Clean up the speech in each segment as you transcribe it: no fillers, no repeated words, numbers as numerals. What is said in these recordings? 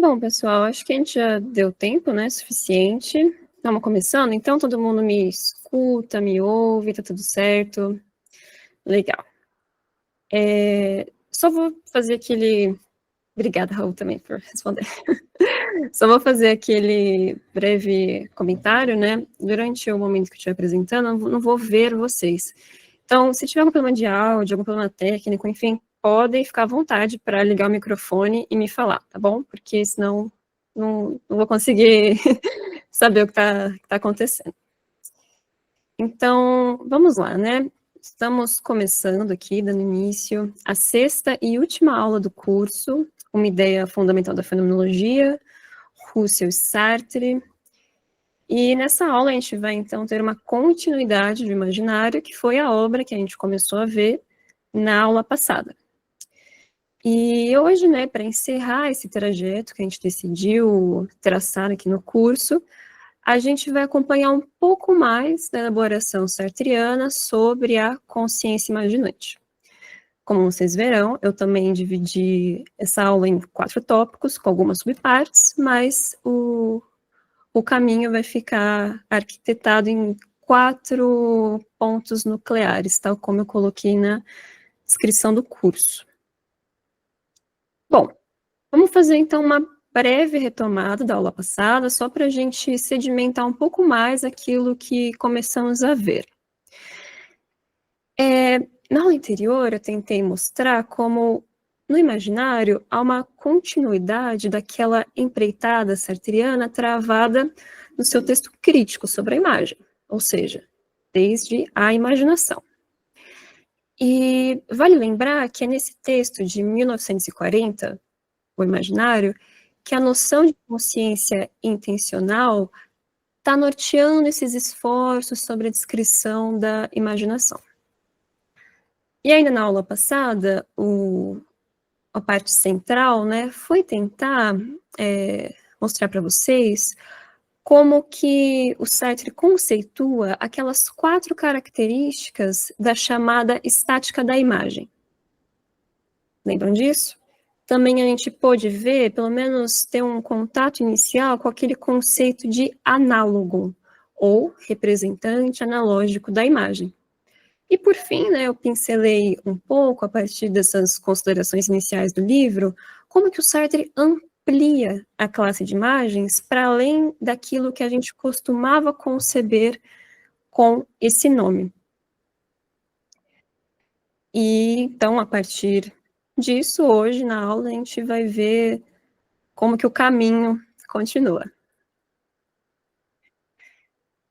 Bom, pessoal, acho que a gente já deu tempo, né, suficiente. Estamos começando, então todo mundo me escuta, me ouve, tá tudo certo. Legal. Só vou fazer aquele... Obrigada, Raul, também, por responder. Só vou fazer aquele breve comentário, né? Durante o momento que eu estiver apresentando, eu não vou ver vocês. Então, se tiver algum problema de áudio, algum problema técnico, enfim, podem ficar à vontade para ligar o microfone e me falar, tá bom? Porque senão não vou conseguir saber o que tá acontecendo. Então, vamos lá, né? Estamos começando aqui, dando início à sexta e última aula do curso, Uma Ideia Fundamental da Fenomenologia, Russell e Sartre. E nessa aula a gente vai, então, ter uma continuidade do imaginário, que foi a obra que a gente começou a ver na aula passada. E hoje, né, para encerrar esse trajeto que a gente decidiu traçar aqui no curso, a gente vai acompanhar um pouco mais da elaboração sartriana sobre a consciência imaginante. Como vocês verão, eu também dividi essa aula em 4 tópicos, com algumas subpartes, mas o caminho vai ficar arquitetado em 4 pontos nucleares, tal como eu coloquei na descrição do curso. Bom, vamos fazer então uma breve retomada da aula passada, só para a gente sedimentar um pouco mais aquilo que começamos a ver. Na aula anterior, eu tentei mostrar como, no imaginário, há uma continuidade daquela empreitada sartriana travada no seu texto crítico sobre a imagem, ou seja, desde a imaginação. E vale lembrar que é nesse texto de 1940, o imaginário, que a noção de consciência intencional está norteando esses esforços sobre a descrição da imaginação. E ainda na aula passada, a parte central, né, foi tentar mostrar para vocês como que o Sartre conceitua aquelas 4 características da chamada estática da imagem. Lembram disso? Também a gente pôde ver, pelo menos ter um contato inicial com aquele conceito de análogo, ou representante analógico da imagem. E por fim, né, eu pincelei um pouco, a partir dessas considerações iniciais do livro, como que o Sartre amplia a classe de imagens para além daquilo que a gente costumava conceber com esse nome. E então, a partir disso, hoje na aula a gente vai ver como que o caminho continua.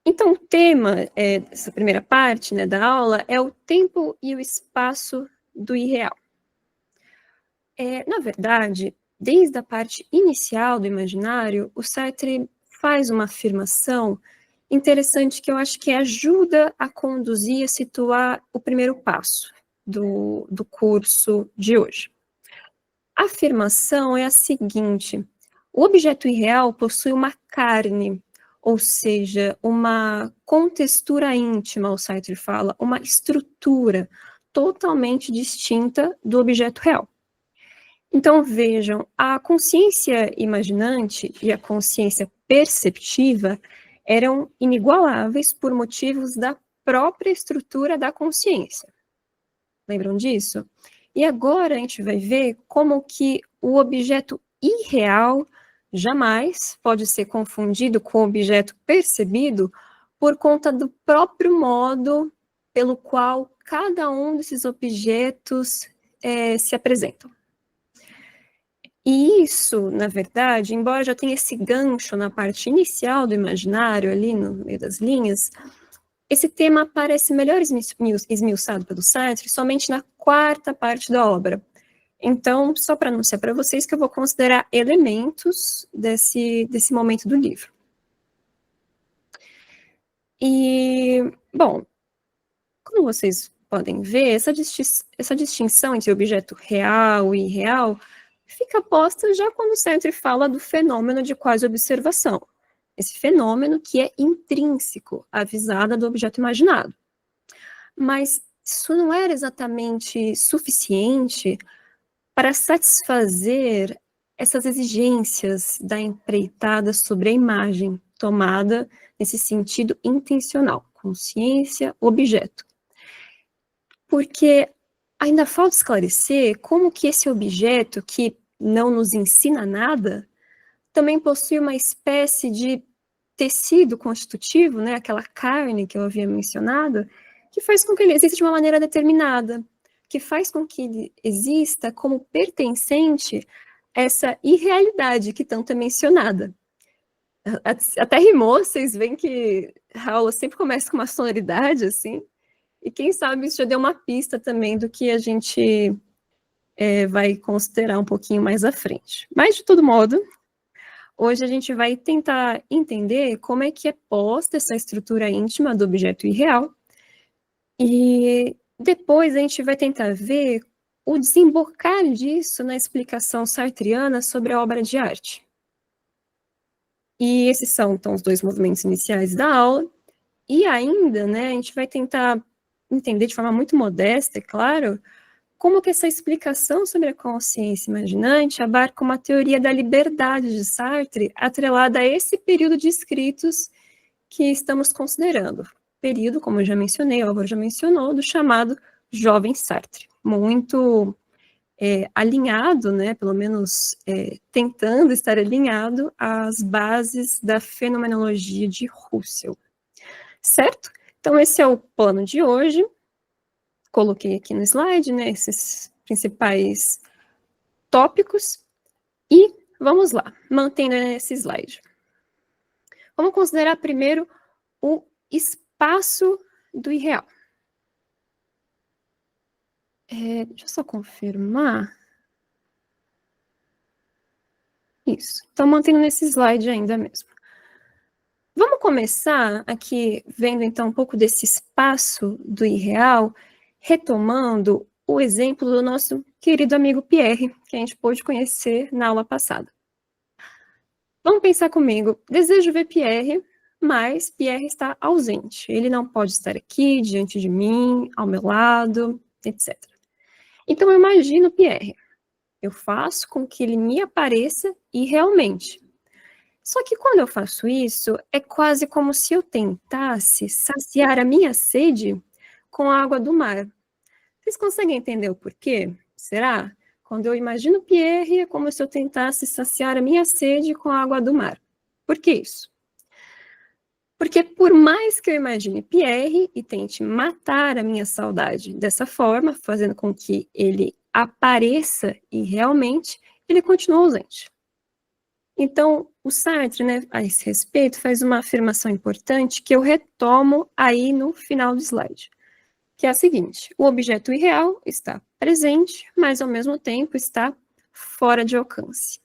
Então, o tema dessa primeira parte, né, da aula é o tempo e o espaço do irreal. Na verdade, desde a parte inicial do imaginário, o Sartre faz uma afirmação interessante que eu acho que ajuda a conduzir, a situar o primeiro passo do curso de hoje. A afirmação é a seguinte: o objeto irreal possui uma carne, ou seja, uma contextura íntima, o Sartre fala, uma estrutura totalmente distinta do objeto real. Então, vejam, a consciência imaginante e a consciência perceptiva eram inigualáveis por motivos da própria estrutura da consciência. Lembram disso? E agora a gente vai ver como que o objeto irreal jamais pode ser confundido com o objeto percebido por conta do próprio modo pelo qual cada um desses objetos se apresentam. E isso, na verdade, embora já tenha esse gancho na parte inicial do imaginário, ali no meio das linhas, esse tema aparece melhor esmiuçado pelo Sartre somente na 4ª parte da obra. Então, só para anunciar para vocês que eu vou considerar elementos desse momento do livro. E, bom, como vocês podem ver, essa distinção entre objeto real e irreal fica posta já quando Sartre fala do fenômeno de quasi-observação. Esse fenômeno que é intrínseco à visada do objeto imaginado. Mas isso não era exatamente suficiente para satisfazer essas exigências da empreitada sobre a imagem, tomada nesse sentido intencional, consciência, objeto. Porque ainda falta esclarecer como que esse objeto, que não nos ensina nada, também possui uma espécie de tecido constitutivo, né, aquela carne que eu havia mencionado, que faz com que ele exista de uma maneira determinada, que faz com que ele exista como pertencente a essa irrealidade que tanto é mencionada. Até rimou, vocês veem que a aula sempre começa com uma sonoridade, assim, e quem sabe isso já deu uma pista também do que a gente vai considerar um pouquinho mais à frente. Mas, de todo modo, hoje a gente vai tentar entender como é que é posta essa estrutura íntima do objeto irreal, e depois a gente vai tentar ver o desembocar disso na explicação sartriana sobre a obra de arte. E esses são, então, os dois movimentos iniciais da aula, e ainda, né, a gente vai tentar entender de forma muito modesta, é claro, como que essa explicação sobre a consciência imaginante abarca uma teoria da liberdade de Sartre atrelada a esse período de escritos que estamos considerando. Período, como eu já mencionei, o Álvaro já mencionou, do chamado Jovem Sartre. Muito alinhado, né, pelo menos tentando estar alinhado às bases da fenomenologia de Husserl. Certo? Então, esse é o plano de hoje. Coloquei aqui no slide, né, esses principais tópicos, e vamos lá, mantendo esse slide. Vamos considerar primeiro o espaço do irreal. Deixa eu só confirmar. Isso, então mantendo nesse slide ainda mesmo. Vamos começar aqui vendo então um pouco desse espaço do irreal, retomando o exemplo do nosso querido amigo Pierre, que a gente pôde conhecer na aula passada. Vamos pensar comigo, desejo ver Pierre, mas Pierre está ausente. Ele não pode estar aqui, diante de mim, ao meu lado, etc. Então eu imagino Pierre. Eu faço com que ele me apareça irrealmente. Só que quando eu faço isso, é quase como se eu tentasse saciar a minha sede com a água do mar. Vocês conseguem entender o porquê? Será? Quando eu imagino Pierre, é como se eu tentasse saciar a minha sede com a água do mar. Por que isso? Porque por mais que eu imagine Pierre e tente matar a minha saudade dessa forma, fazendo com que ele apareça irrealmente, ele continua ausente. Então, o Sartre, né, a esse respeito, faz uma afirmação importante que eu retomo aí no final do slide, que é a seguinte: o objeto irreal está presente, mas ao mesmo tempo está fora de alcance.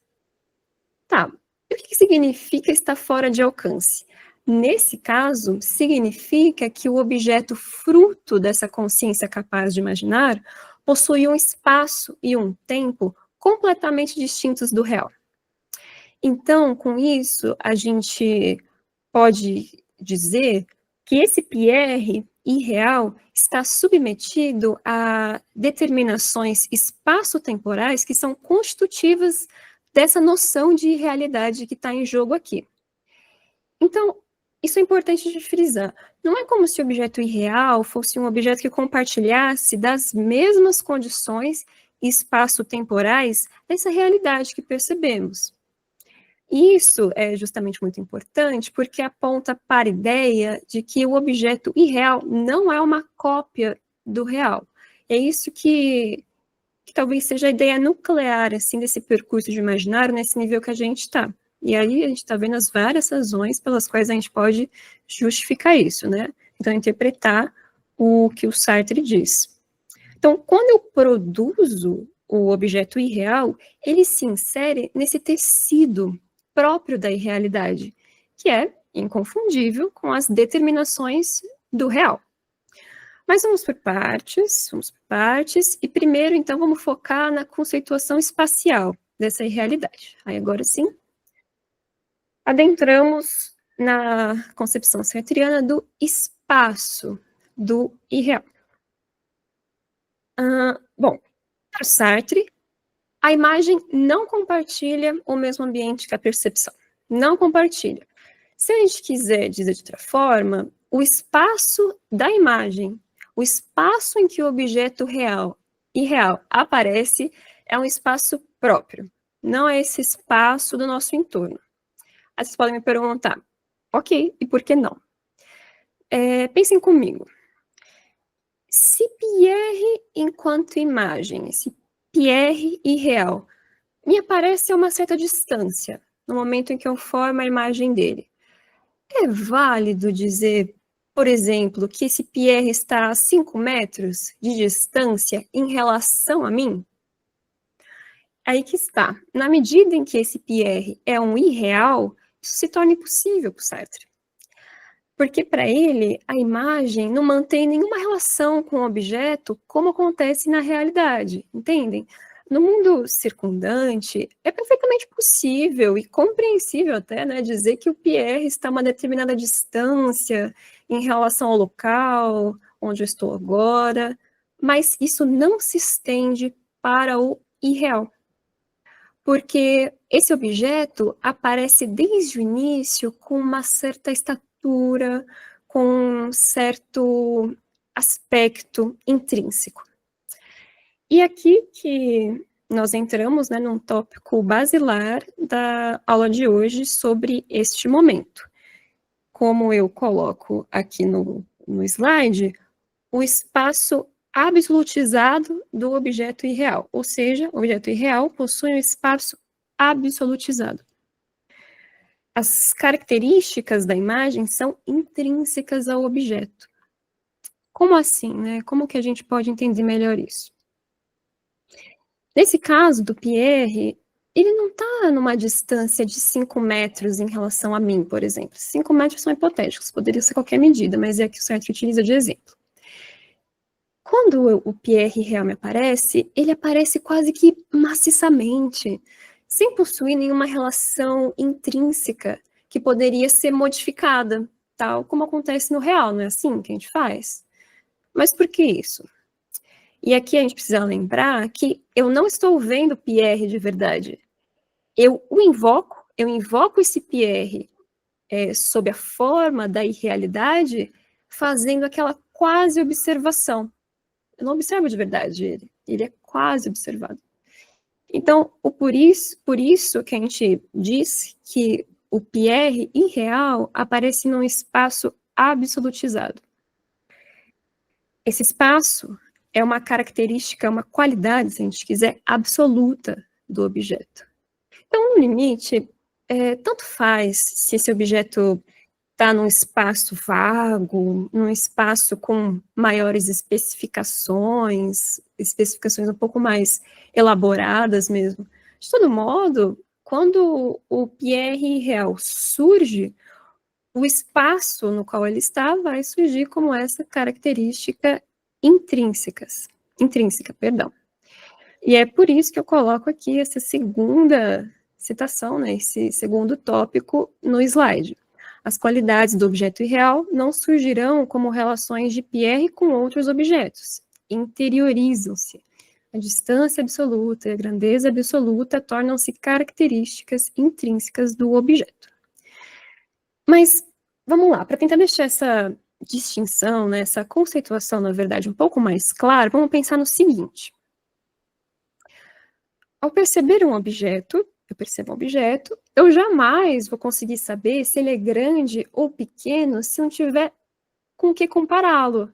Tá, e o que significa estar fora de alcance? Nesse caso, significa que o objeto fruto dessa consciência capaz de imaginar possui um espaço e um tempo completamente distintos do real. Então, com isso, a gente pode dizer que esse Pierre irreal está submetido a determinações espaço-temporais que são constitutivas dessa noção de realidade que está em jogo aqui. Então, isso é importante de frisar. Não é como se o objeto irreal fosse um objeto que compartilhasse das mesmas condições espaço-temporais dessa realidade que percebemos. Isso é justamente muito importante porque aponta para a ideia de que o objeto irreal não é uma cópia do real. É isso que talvez seja a ideia nuclear assim, desse percurso de imaginário nesse nível que a gente está. E aí a gente está vendo as várias razões pelas quais a gente pode justificar isso, né? Então, interpretar o que o Sartre diz. Então, quando eu produzo o objeto irreal, ele se insere nesse tecido próprio da irrealidade, que é inconfundível com as determinações do real. Mas vamos por partes, e primeiro, então, vamos focar na conceituação espacial dessa irrealidade. Aí, agora sim, adentramos na concepção sartriana do espaço do irreal. Bom, para Sartre, A imagem não compartilha o mesmo ambiente que a percepção. Não compartilha. Se a gente quiser dizer de outra forma, o espaço da imagem, o espaço em que o objeto real e real aparece é um espaço próprio. Não é esse espaço do nosso entorno. Aí vocês podem me perguntar, ok, e por que não? Pensem comigo. Se Pierre, enquanto imagem, se Pierre irreal, me aparece a uma certa distância, no momento em que eu formo a imagem dele, é válido dizer, por exemplo, que esse Pierre está a 5 metros de distância em relação a mim? Aí que está. Na medida em que esse Pierre é um irreal, isso se torna impossível para o Sartre. Porque para ele, a imagem não mantém nenhuma relação com o objeto como acontece na realidade, entendem? No mundo circundante, é perfeitamente possível e compreensível até, né, dizer que o Pierre está a uma determinada distância em relação ao local onde eu estou agora, mas isso não se estende para o irreal. Porque esse objeto aparece desde o início com uma certa estatura, com um certo aspecto intrínseco. E aqui que nós entramos, né, num tópico basilar da aula de hoje sobre este momento. Como eu coloco aqui no slide, o espaço absolutizado do objeto irreal, ou seja, o objeto irreal possui um espaço absolutizado. As características da imagem são intrínsecas ao objeto. Como assim, né? Como que a gente pode entender melhor isso? Nesse caso do Pierre, ele não está numa distância de 5 metros em relação a mim, por exemplo. 5 metros são hipotéticos, poderia ser qualquer medida, mas é a que o Sartre utiliza de exemplo. Quando o Pierre real me aparece, ele aparece quase que maciçamente, sem possuir nenhuma relação intrínseca que poderia ser modificada, tal como acontece no real, não é assim que a gente faz? Mas por que isso? E aqui a gente precisa lembrar que eu não estou vendo Pierre de verdade. Eu invoco esse Pierre sob a forma da irrealidade, fazendo aquela quase observação. Eu não observo de verdade ele é quase observado. Então, por isso que a gente diz que o Pierre irreal aparece num espaço absolutizado. Esse espaço é uma característica, uma qualidade, se a gente quiser, absoluta do objeto. Então, no limite, tanto faz se esse objeto está num espaço vago, num espaço com maiores especificações um pouco mais elaboradas mesmo. De todo modo, quando o Pierre real surge, o espaço no qual ele está vai surgir como essa característica intrínseca. E é por isso que eu coloco aqui essa segunda citação, né, esse segundo tópico no slide. As qualidades do objeto irreal não surgirão como relações de Pierre com outros objetos. Interiorizam-se. A distância absoluta e a grandeza absoluta tornam-se características intrínsecas do objeto. Mas, vamos lá, para tentar deixar essa distinção, né, essa conceituação, na verdade, um pouco mais clara, vamos pensar no seguinte. Ao perceber um objeto, eu percebo um objeto, eu jamais vou conseguir saber se ele é grande ou pequeno se não tiver com o que compará-lo.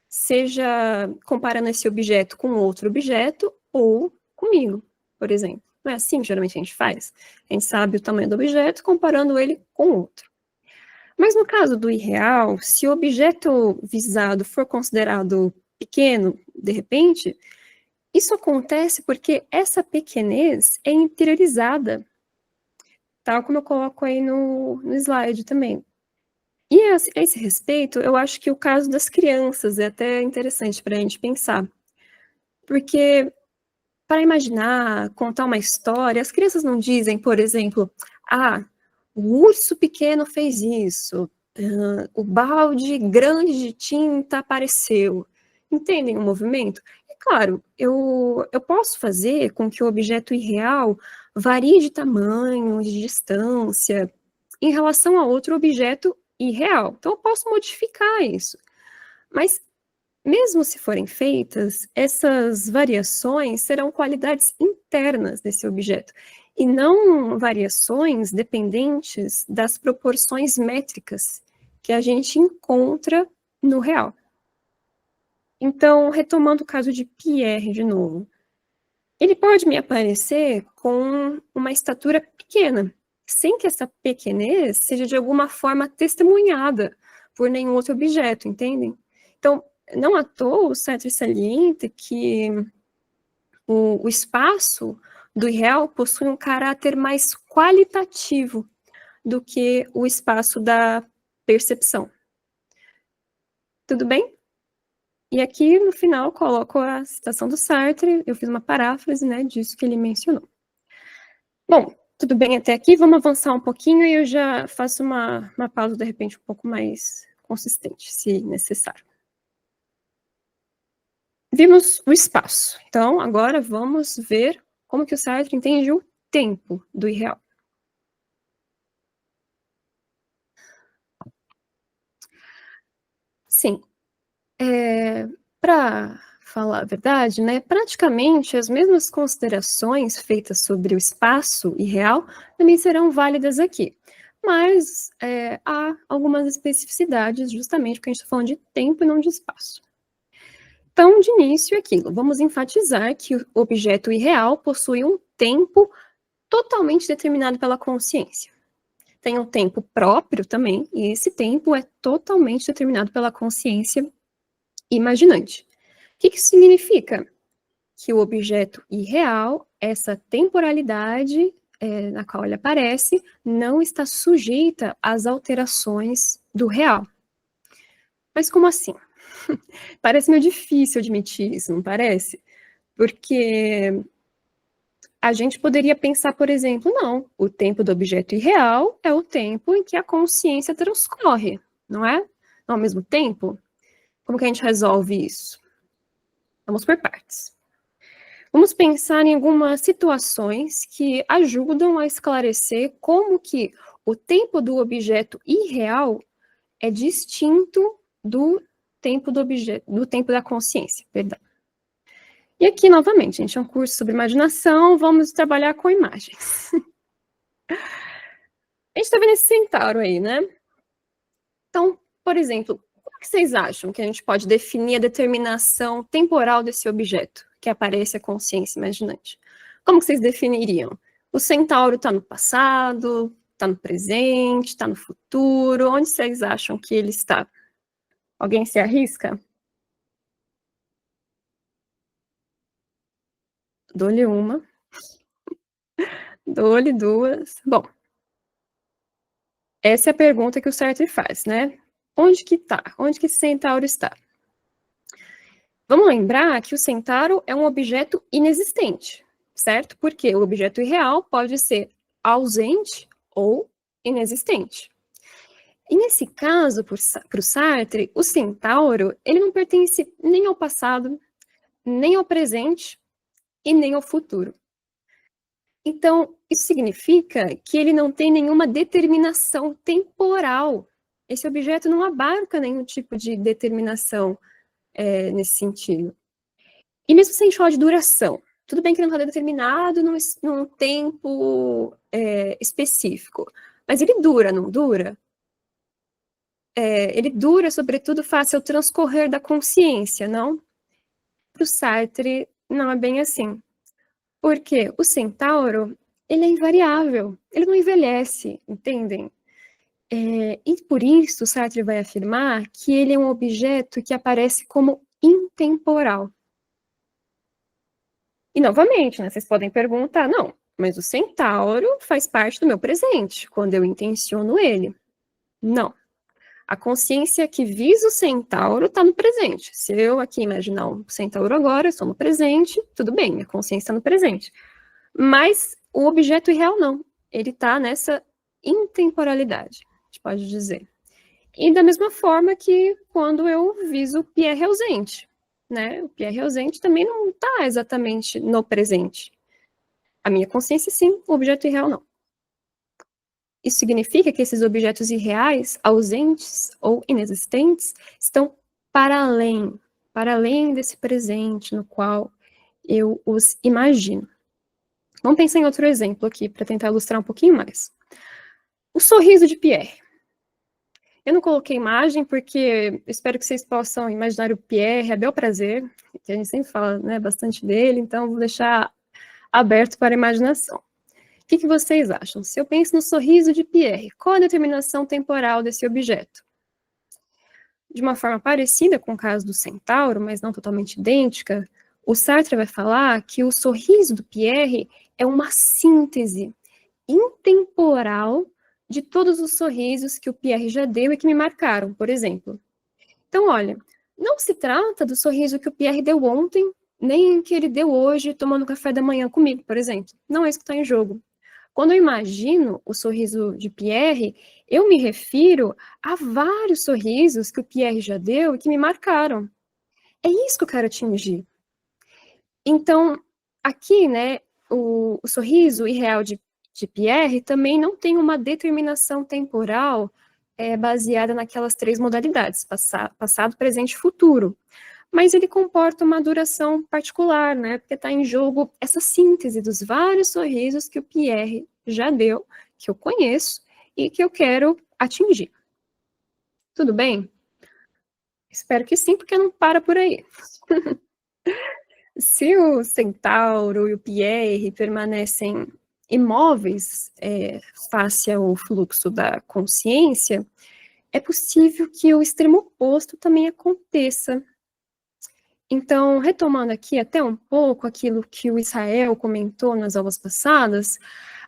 Seja comparando esse objeto com outro objeto ou comigo, por exemplo. Não é assim que geralmente a gente faz? A gente sabe o tamanho do objeto comparando ele com outro. Mas no caso do irreal, se o objeto visado for considerado pequeno, de repente, isso acontece porque essa pequenez é interiorizada, tal como eu coloco aí no slide também. E a esse respeito, eu acho que o caso das crianças é até interessante para a gente pensar. Porque, para imaginar, contar uma história, as crianças não dizem, por exemplo, o urso pequeno fez isso, o balde grande de tinta apareceu, Entendem o movimento? É claro, eu posso fazer com que o objeto irreal varie de tamanho, de distância, em relação a outro objeto irreal. Então, eu posso modificar isso. Mas, mesmo se forem feitas, essas variações serão qualidades internas desse objeto, e não variações dependentes das proporções métricas que a gente encontra no real. Então, retomando o caso de Pierre de novo, ele pode me aparecer com uma estatura pequena, sem que essa pequenez seja de alguma forma testemunhada por nenhum outro objeto, entendem? Então, não à toa o Sartre salienta que o espaço do irreal possui um caráter mais qualitativo do que o espaço da percepção. Tudo bem? E aqui, no final, coloco a citação do Sartre, eu fiz uma paráfrase, né, disso que ele mencionou. Bom, tudo bem até aqui, vamos avançar um pouquinho e eu já faço uma pausa, de repente, um pouco mais consistente, se necessário. Vimos o espaço, então agora vamos ver como que o Sartre entende o tempo do irreal. Sim, para falar a verdade, né, praticamente as mesmas considerações feitas sobre o espaço irreal também serão válidas aqui. Mas há algumas especificidades, justamente porque a gente está falando de tempo e não de espaço. Então, de início, aquilo, vamos enfatizar que o objeto irreal possui um tempo totalmente determinado pela consciência. Tem um tempo próprio também, e esse tempo é totalmente determinado pela consciência imaginante. O que isso significa? Que o objeto irreal, essa temporalidade na qual ele aparece, não está sujeita às alterações do real. Mas como assim? Parece meio difícil admitir isso, não parece? Porque a gente poderia pensar, por exemplo, não, o tempo do objeto irreal é o tempo em que a consciência transcorre, não é? Ao mesmo tempo? Como que a gente resolve isso? Vamos por partes. Vamos pensar em algumas situações que ajudam a esclarecer como que o tempo do objeto irreal é distinto do tempo do objeto, do tempo da consciência, perdão. E aqui, novamente, a gente é um curso sobre imaginação, vamos trabalhar com imagens. A gente está vendo esse centauro aí, né? Então, por exemplo, como que vocês acham que a gente pode definir a determinação temporal desse objeto, que aparece a consciência imaginante? Como que vocês definiriam? O centauro está no passado, está no presente, está no futuro? Onde vocês acham que ele está? Alguém se arrisca? Dou-lhe uma. Dou-lhe duas. Bom, essa é a pergunta que o Sartre faz, né? Onde que está? Onde que esse centauro está? Vamos lembrar que o centauro é um objeto inexistente, certo? Porque o objeto irreal pode ser ausente ou inexistente. E nesse caso, para o Sartre, o centauro ele não pertence nem ao passado, nem ao presente e nem ao futuro. Então, isso significa que ele não tem nenhuma determinação temporal. Esse objeto não abarca nenhum tipo de determinação nesse sentido. E mesmo sem falar de duração, tudo bem que não está determinado num tempo específico, mas ele dura, não dura? Ele dura, sobretudo, face ao transcorrer da consciência, não? Para o Sartre, não é bem assim. Porque o centauro, ele é invariável, ele não envelhece, entendem? E por isso, Sartre vai afirmar que ele é um objeto que aparece como intemporal. E, novamente, né, vocês podem perguntar, não, mas o centauro faz parte do meu presente, quando eu intenciono ele. Não. A consciência que visa o centauro está no presente. Se eu aqui imaginar um centauro agora, eu estou no presente, tudo bem, minha consciência está no presente. Mas o objeto irreal não. Ele está nessa intemporalidade, a gente pode dizer. E da mesma forma que quando eu viso Pierre ausente. né? O Pierre ausente também não está exatamente no presente. A minha consciência, sim, o objeto irreal, não. Isso significa que esses objetos irreais, ausentes ou inexistentes, estão para além desse presente no qual eu os imagino. Vamos pensar em outro exemplo aqui, para tentar ilustrar um pouquinho mais. O sorriso de Pierre. Eu não coloquei imagem porque espero que vocês possam imaginar o Pierre a bel prazer, que a gente sempre fala, né, bastante dele, então vou deixar aberto para a imaginação. O que vocês acham? Se eu penso no sorriso de Pierre, qual a determinação temporal desse objeto? De uma forma parecida com o caso do centauro, mas não totalmente idêntica, o Sartre vai falar que o sorriso do Pierre é uma síntese intemporal de todos os sorrisos que o Pierre já deu e que me marcaram, por exemplo. Então, olha, não se trata do sorriso que o Pierre deu ontem, nem que ele deu hoje tomando café da manhã comigo, por exemplo. Não é isso que está em jogo. Quando eu imagino o sorriso de Pierre, eu me refiro a vários sorrisos que o Pierre já deu e que me marcaram. É isso que eu quero atingir. Então, aqui, né, o sorriso irreal de Pierre também não tem uma determinação temporal baseada naquelas 3 modalidades, passado, presente e futuro. Mas ele comporta uma duração particular, né, porque está em jogo essa síntese dos vários sorrisos que o Pierre já deu, que eu conheço e que eu quero atingir. Tudo bem? Espero que sim, porque não para por aí. Se o centauro e o Pierre permanecem imóveis face ao fluxo da consciência, é possível que o extremo oposto também aconteça. Então, retomando aqui até um pouco aquilo que o Israel comentou nas aulas passadas,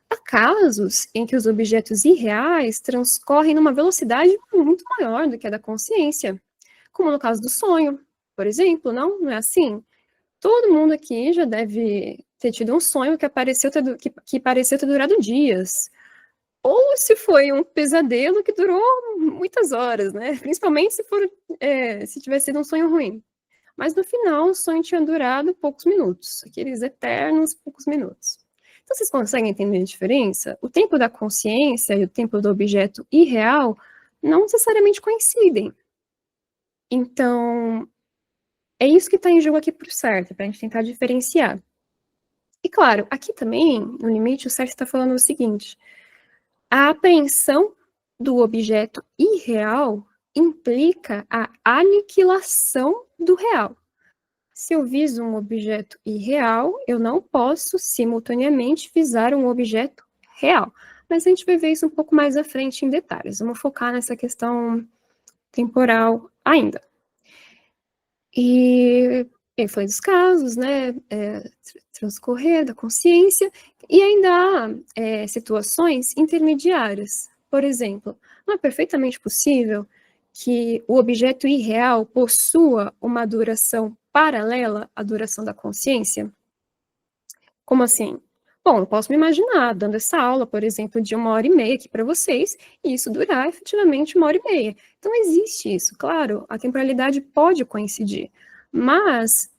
há casos em que os objetos irreais transcorrem numa velocidade muito maior do que a da consciência, como no caso do sonho, por exemplo, não é assim? Todo mundo aqui já deve ter tido um sonho que pareceu ter durado dias. Ou se foi um pesadelo que durou muitas horas, né? Principalmente se tivesse sido um sonho ruim. Mas no final o sonho tinha durado poucos minutos, aqueles eternos poucos minutos. Então vocês conseguem entender a diferença? O tempo da consciência e o tempo do objeto irreal não necessariamente coincidem. Então, é isso que está em jogo aqui por certo, para a gente tentar diferenciar. E claro, aqui também, no limite, o Sartre está falando o seguinte: a apreensão do objeto irreal implica a aniquilação do real. Se eu viso um objeto irreal, eu não posso simultaneamente visar um objeto real. Mas a gente vai ver isso um pouco mais à frente em detalhes. Vamos focar nessa questão temporal ainda. E eu falei dos casos, né, transcorrer da consciência, e ainda há situações intermediárias. Por exemplo, não é perfeitamente possível que o objeto irreal possua uma duração paralela à duração da consciência? Como assim? Bom, eu posso me imaginar dando essa aula, por exemplo, de 1h30 aqui para vocês, e isso durar efetivamente 1h30. Então, existe isso, claro, a temporalidade pode coincidir, mas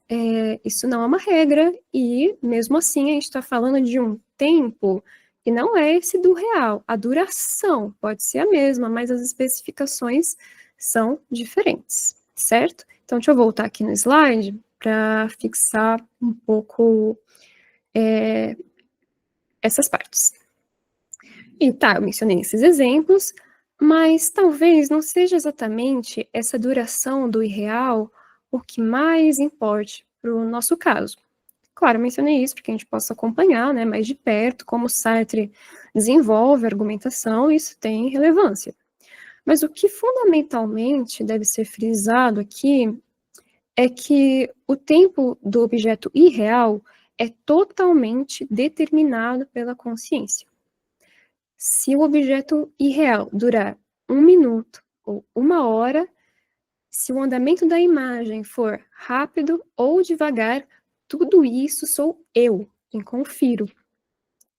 isso não é uma regra, e mesmo assim a gente está falando de um tempo que não é esse do real. A duração pode ser a mesma, mas as especificações são diferentes, certo? Então, deixa eu voltar aqui no slide para fixar um pouco essas partes. E tá, eu mencionei esses exemplos, mas talvez não seja exatamente essa duração do irreal o que mais importe para o nosso caso. Claro, eu mencionei isso para que a gente possa acompanhar, né, mais de perto como Sartre desenvolve a argumentação, isso tem relevância. Mas o que fundamentalmente deve ser frisado aqui é que o tempo do objeto irreal é totalmente determinado pela consciência. Se o objeto irreal durar 1 minuto ou 1 hora, se o andamento da imagem for rápido ou devagar, tudo isso sou eu quem confiro.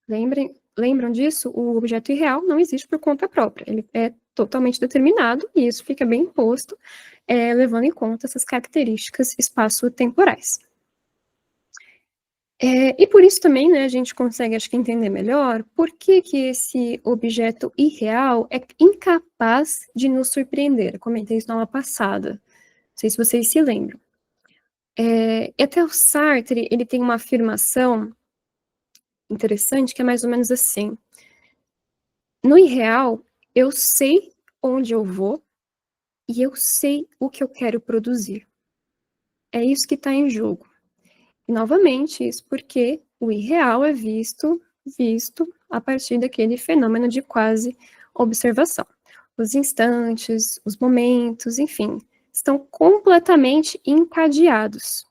Lembram disso? O objeto irreal não existe por conta própria, ele é totalmente determinado, e isso fica bem posto, levando em conta essas características espaço-temporais. E por isso também, né, a gente consegue, acho que, entender melhor por que que esse objeto irreal é incapaz de nos surpreender. Eu comentei isso na aula passada, não sei se vocês se lembram. E até o Sartre, ele tem uma afirmação interessante que é mais ou menos assim: no irreal, eu sei onde eu vou e eu sei o que eu quero produzir. É isso que está em jogo. E, novamente, isso porque o irreal é visto a partir daquele fenômeno de quase observação. Os instantes, os momentos, enfim, estão completamente encadeados.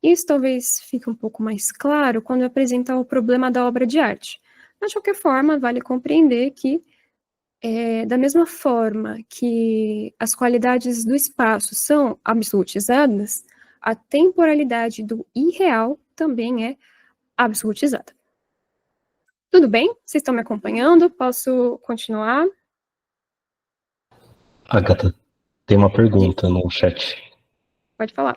Isso talvez fique um pouco mais claro quando eu apresentar o problema da obra de arte. Mas, de qualquer forma, vale compreender que, da mesma forma que as qualidades do espaço são absolutizadas, a temporalidade do irreal também é absolutizada. Tudo bem? Vocês estão me acompanhando? Posso continuar? Agatha, tem uma pergunta no chat. Pode falar.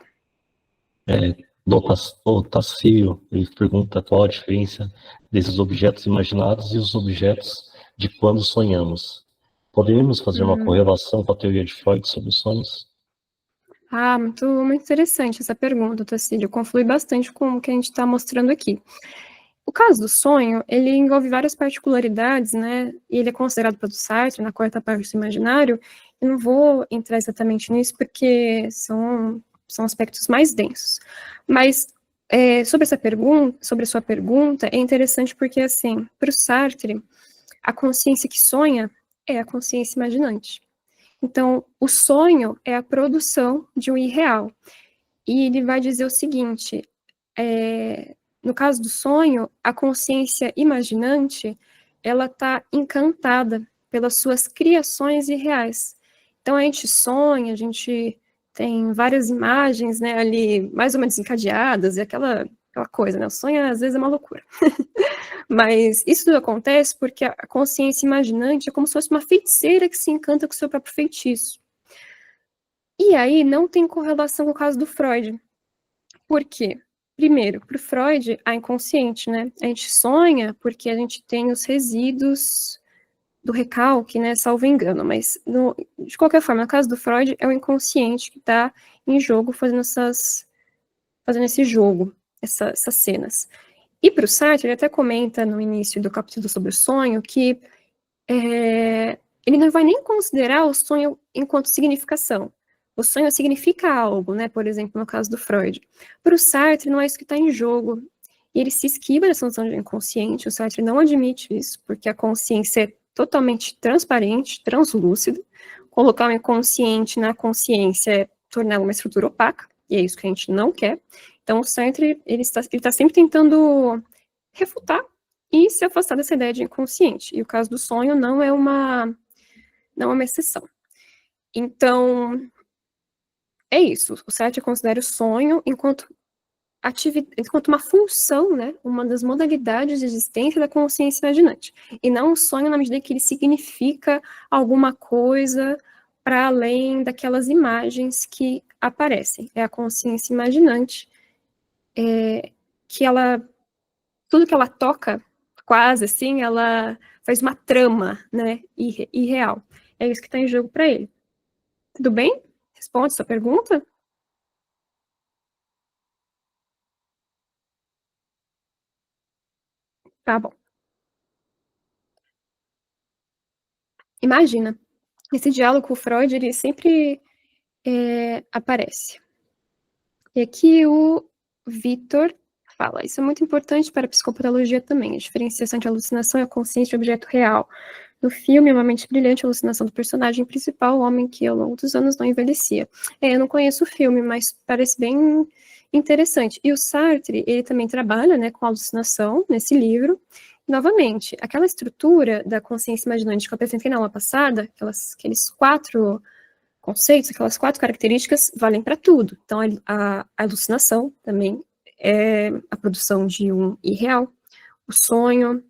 Do Tassio, ele pergunta qual a diferença desses objetos imaginados e os objetos de quando sonhamos. Poderíamos fazer uma correlação com a teoria de Freud sobre os sonhos? Muito interessante essa pergunta, Tassílio. Conflui bastante com o que a gente está mostrando aqui. O caso do sonho, ele envolve várias particularidades, né? E ele é considerado pelo Sartre na quarta parte do imaginário. Eu não vou entrar exatamente nisso porque são aspectos mais densos. Mas sobre a sua pergunta, é interessante porque, assim, para o Sartre, a consciência que sonha é a consciência imaginante. Então, o sonho é a produção de um irreal. E ele vai dizer o seguinte: no caso do sonho, a consciência imaginante, ela está encantada pelas suas criações irreais. Então, a gente sonha, a gente tem várias imagens, né, ali mais ou menos encadeadas, e aquela coisa, né, o sonho às vezes é uma loucura. Mas isso tudo acontece porque a consciência imaginante é como se fosse uma feiticeira que se encanta com o seu próprio feitiço. E aí não tem correlação com o caso do Freud. Por quê? Primeiro, para o Freud, a inconsciente, né? A gente sonha porque a gente tem os resíduos do recalque, né? Salvo engano, mas de qualquer forma, no caso do Freud, é o inconsciente que está em jogo fazendo esse jogo, essas cenas. E para o Sartre, ele até comenta no início do capítulo sobre o sonho que ele não vai nem considerar o sonho enquanto significação. O sonho significa algo, né? Por exemplo, no caso do Freud. Para o Sartre, não é isso que está em jogo. E ele se esquiva dessa noção de inconsciente. O Sartre não admite isso, porque a consciência é totalmente transparente, translúcida. Colocar o inconsciente na consciência é torná-la uma estrutura opaca, e é isso que a gente não quer. Então, o Sartre, ele está sempre tentando refutar e se afastar dessa ideia de inconsciente. E o caso do sonho não é uma exceção. Então, é isso. O Sartre considera o sonho enquanto uma função, né, uma das modalidades de existência da consciência imaginante. E não um sonho na medida que ele significa alguma coisa para além daquelas imagens que aparecem. É a consciência imaginante que tudo que ela toca, quase assim, ela faz uma trama, né, irreal. É isso que está em jogo para ele. Tudo bem? Responde sua pergunta? Tá bom. Imagina, esse diálogo com o Freud, ele sempre aparece. E aqui o Vitor fala, isso é muito importante para a psicopatologia também, a diferenciação de alucinação e a consciência de objeto real. No filme, uma mente brilhante, a alucinação do personagem principal, o homem que ao longo dos anos não envelhecia. Eu não conheço o filme, mas parece bem interessante. E o Sartre, ele também trabalha, né, com alucinação nesse livro. Novamente, aquela estrutura da consciência imaginante que eu apresentei na aula passada, aqueles 4 conceitos, aquelas 4 características valem para tudo. Então, a alucinação também é a produção de um irreal, o sonho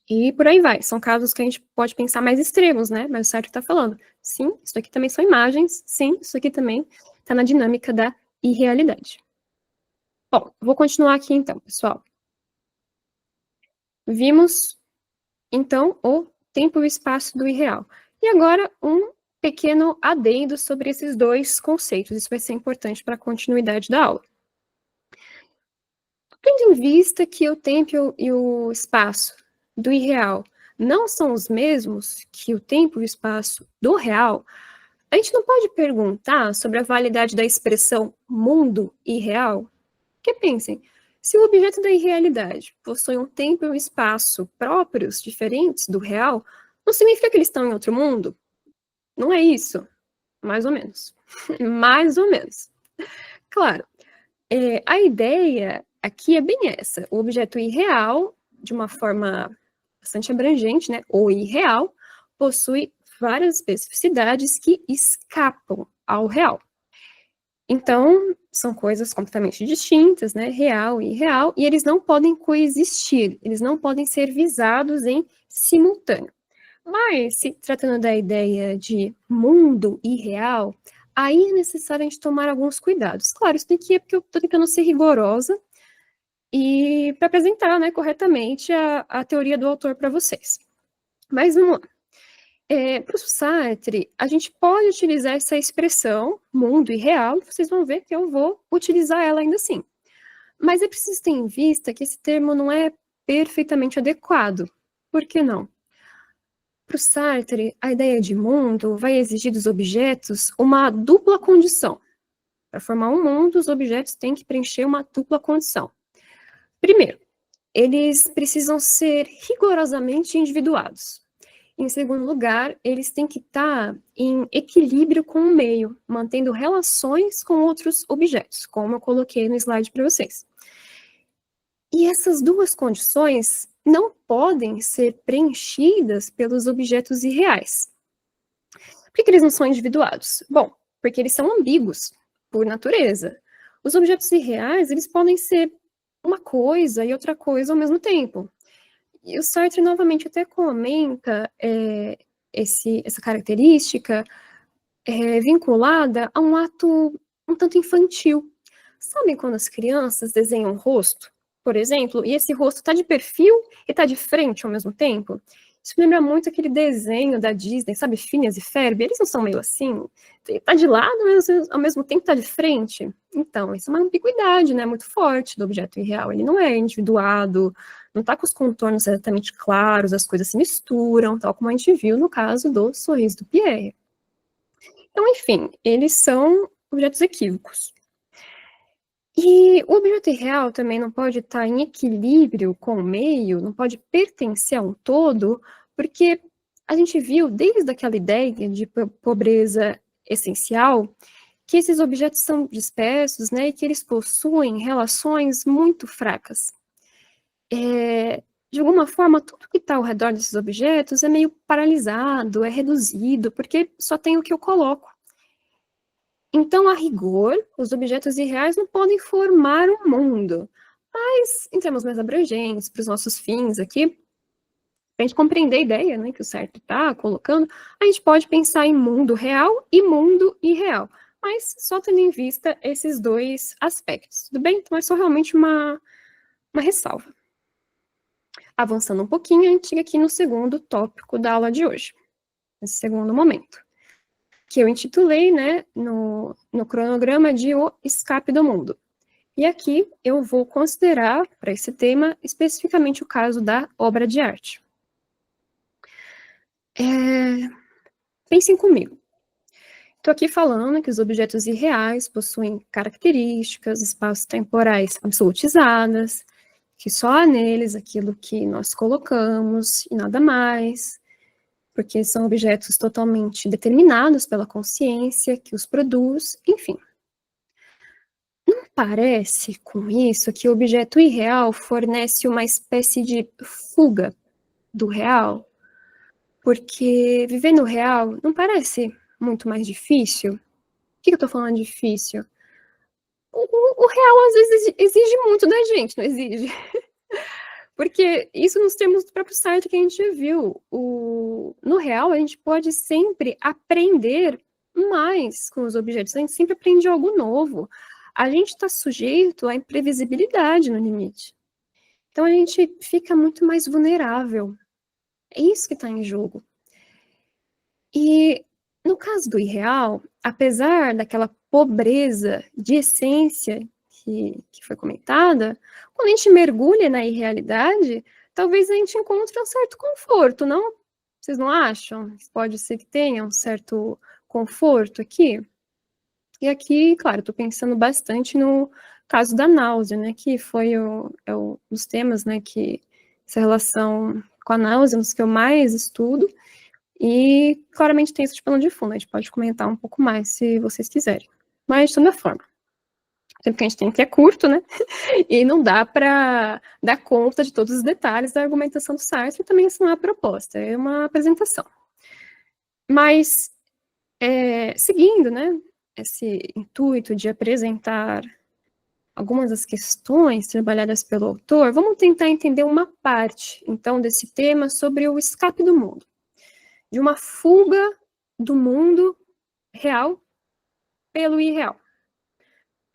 E por aí vai. São casos que a gente pode pensar mais extremos, né? Mas o Sartre está falando, sim, isso aqui também são imagens, sim, isso aqui também está na dinâmica da irrealidade. Bom, vou continuar aqui então, pessoal. Vimos, então, o tempo e o espaço do irreal. E agora, um pequeno adendo sobre esses dois conceitos. Isso vai ser importante para a continuidade da aula. Tendo em vista que o tempo e o espaço do irreal não são os mesmos que o tempo e o espaço do real, a gente não pode perguntar sobre a validade da expressão mundo irreal? Porque pensem, se o objeto da irrealidade possui um tempo e um espaço próprios, diferentes do real, não significa que eles estão em outro mundo? Não é isso? Mais ou menos. Mais ou menos. Claro, a ideia aqui é bem essa. O objeto irreal, de uma forma bastante abrangente, né, ou irreal, possui várias especificidades que escapam ao real. Então, são coisas completamente distintas, né, real e irreal, e eles não podem coexistir, eles não podem ser visados em simultâneo. Mas, se tratando da ideia de mundo irreal, aí é necessário a gente tomar alguns cuidados. Claro, isso daqui é porque eu estou tentando ser rigorosa e para apresentar, né, corretamente a teoria do autor para vocês. Mas vamos lá. Para o Sartre, a gente pode utilizar essa expressão, mundo irreal, vocês vão ver que eu vou utilizar ela ainda assim. Mas é preciso ter em vista que esse termo não é perfeitamente adequado. Por que não? Para o Sartre, a ideia de mundo vai exigir dos objetos uma dupla condição. Para formar um mundo, os objetos têm que preencher uma dupla condição. Primeiro, eles precisam ser rigorosamente individuados. Em segundo lugar, eles têm que estar em equilíbrio com o meio, mantendo relações com outros objetos, como eu coloquei no slide para vocês. E essas duas condições não podem ser preenchidas pelos objetos irreais. Por que eles não são individuados? Bom, porque eles são ambíguos, por natureza. Os objetos irreais, eles podem ser uma coisa e outra coisa ao mesmo tempo. E o Sartre, novamente, até comenta essa característica vinculada a um ato um tanto infantil. Sabem quando as crianças desenham um rosto, por exemplo, e esse rosto está de perfil e está de frente ao mesmo tempo? Isso me lembra muito aquele desenho da Disney, sabe, Phineas e Ferb? Eles não são meio assim? Tá de lado, mas ao mesmo tempo tá de frente? Então, isso é uma ambiguidade, né, muito forte do objeto irreal. Ele não é individuado, não tá com os contornos exatamente claros, as coisas se misturam, tal como a gente viu no caso do sorriso do Pierre. Então, enfim, eles são objetos equívocos. E o objeto irreal também não pode estar em equilíbrio com o meio, não pode pertencer a um todo, porque a gente viu desde aquela ideia de pobreza essencial que esses objetos são dispersos, né, e que eles possuem relações muito fracas. De alguma forma, tudo que está ao redor desses objetos é meio paralisado, é reduzido, porque só tem o que eu coloco. Então, a rigor, os objetos irreais não podem formar um mundo. Mas, em termos mais abrangentes, para os nossos fins aqui, para a gente compreender a ideia, né, que o Sartre está colocando, a gente pode pensar em mundo real e mundo irreal. Mas só tendo em vista esses dois aspectos, tudo bem? Então, é só realmente uma ressalva. Avançando um pouquinho, a gente chega aqui no segundo tópico da aula de hoje, nesse segundo momento, que eu intitulei, né, no cronograma de O Escape do Mundo. E aqui eu vou considerar, para esse tema, especificamente o caso da obra de arte. Pensem comigo. Estou aqui falando que os objetos irreais possuem características espaço-temporais absolutizadas, que só há neles aquilo que nós colocamos e nada mais, porque são objetos totalmente determinados pela consciência que os produz, enfim. Não parece, com isso, que o objeto irreal fornece uma espécie de fuga do real? Porque viver no real não parece muito mais difícil? O que eu estou falando de difícil? O real, às vezes, exige muito da gente, não exige? Porque isso nos termos do próprio site que a gente viu. No real, a gente pode sempre aprender mais com os objetos, a gente sempre aprende algo novo. A gente está sujeito à imprevisibilidade no limite. Então, a gente fica muito mais vulnerável. É isso que está em jogo. E, no caso do irreal, apesar daquela pobreza de essência que foi comentada, quando a gente mergulha na irrealidade, talvez a gente encontre um certo conforto, não? Vocês não acham? Pode ser que tenha um certo conforto aqui. E aqui, claro, estou pensando bastante no caso da náusea, né, que foi um dos temas, né, que essa relação com a náusea, um dos que eu mais estudo, e claramente tem isso de pano de fundo, a gente pode comentar um pouco mais se vocês quiserem. Mas, de toda forma, o tempo que a gente tem aqui é curto, né, e não dá para dar conta de todos os detalhes da argumentação do Sartre, e também isso não é uma proposta, é uma apresentação. Mas, seguindo, né, esse intuito de apresentar algumas das questões trabalhadas pelo autor, vamos tentar entender uma parte, então, desse tema sobre o escape do mundo, de uma fuga do mundo real pelo irreal.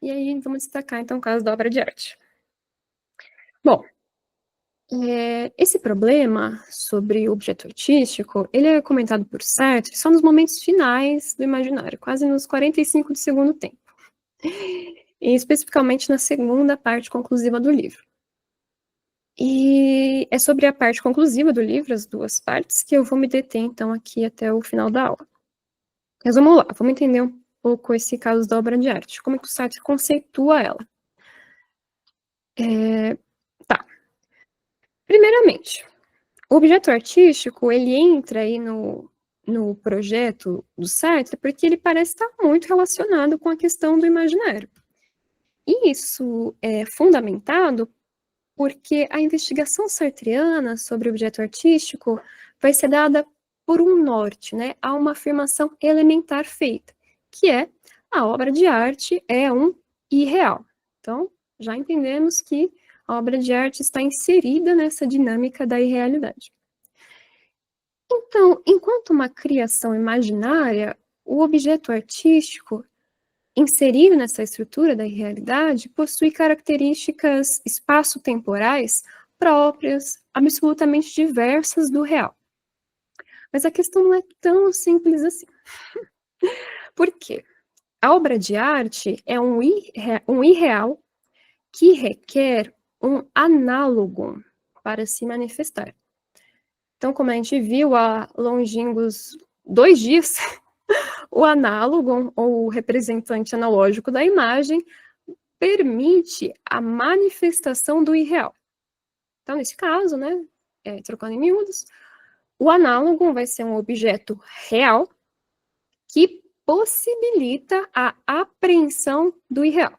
E aí vamos destacar, então, o caso da obra de arte. Bom, esse problema sobre o objeto artístico, ele é comentado por Sartre só nos momentos finais do imaginário, quase nos 45 do segundo tempo. E especificamente na segunda parte conclusiva do livro. E é sobre a parte conclusiva do livro, as duas partes, que eu vou me deter, então, aqui até o final da aula. Mas vamos lá, vamos entender um pouco esse caso da obra de arte. Como é que o Sartre conceitua ela? Tá. Primeiramente, o objeto artístico, ele entra aí no projeto do Sartre porque ele parece estar muito relacionado com a questão do imaginário. E isso é fundamentado porque a investigação sartreana sobre o objeto artístico vai ser dada por um norte, né? Há uma afirmação elementar feita, que é a obra de arte é um irreal. Então, já entendemos que a obra de arte está inserida nessa dinâmica da irrealidade. Então, enquanto uma criação imaginária, o objeto artístico inserido nessa estrutura da irrealidade possui características espaço-temporais próprias, absolutamente diversas do real. Mas a questão não é tão simples assim. Por quê? A obra de arte é um irreal que requer um análogo para se manifestar. Então, como a gente viu há longínquos 2 dias, o análogo, ou o representante analógico da imagem, permite a manifestação do irreal. Então, nesse caso, né, trocando em miúdos, o análogo vai ser um objeto real que possibilita a apreensão do irreal.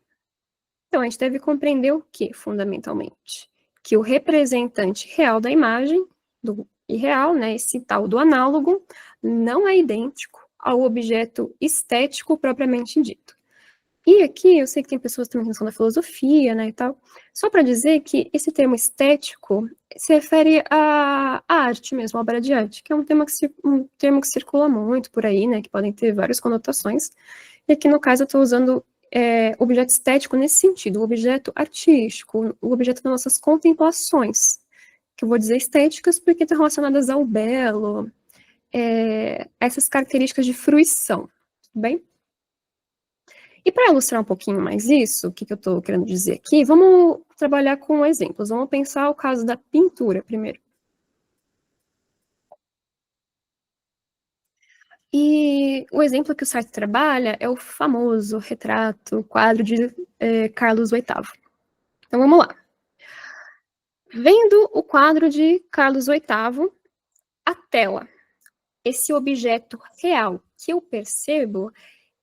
Então, a gente deve compreender o que, fundamentalmente? Que o representante real da imagem, do irreal, né, esse tal do análogo, não é idêntico ao objeto estético propriamente dito. E aqui, eu sei que tem pessoas também que são da filosofia, né, e tal, só para dizer que esse termo estético se refere à arte mesmo, à obra de arte, que é um termo que circula muito por aí, né, que podem ter várias conotações, e aqui, no caso, eu estou usando objeto estético nesse sentido, o objeto artístico, o objeto das nossas contemplações, que eu vou dizer estéticas porque estão relacionadas ao belo, essas características de fruição, tudo bem? E para ilustrar um pouquinho mais isso, o que eu estou querendo dizer aqui, vamos trabalhar com exemplos. Vamos pensar o caso da pintura primeiro. E o exemplo que o Sartre trabalha é o famoso retrato, quadro de Carlos VIII. Então vamos lá. Vendo o quadro de Carlos VIII, a tela, esse objeto real que eu percebo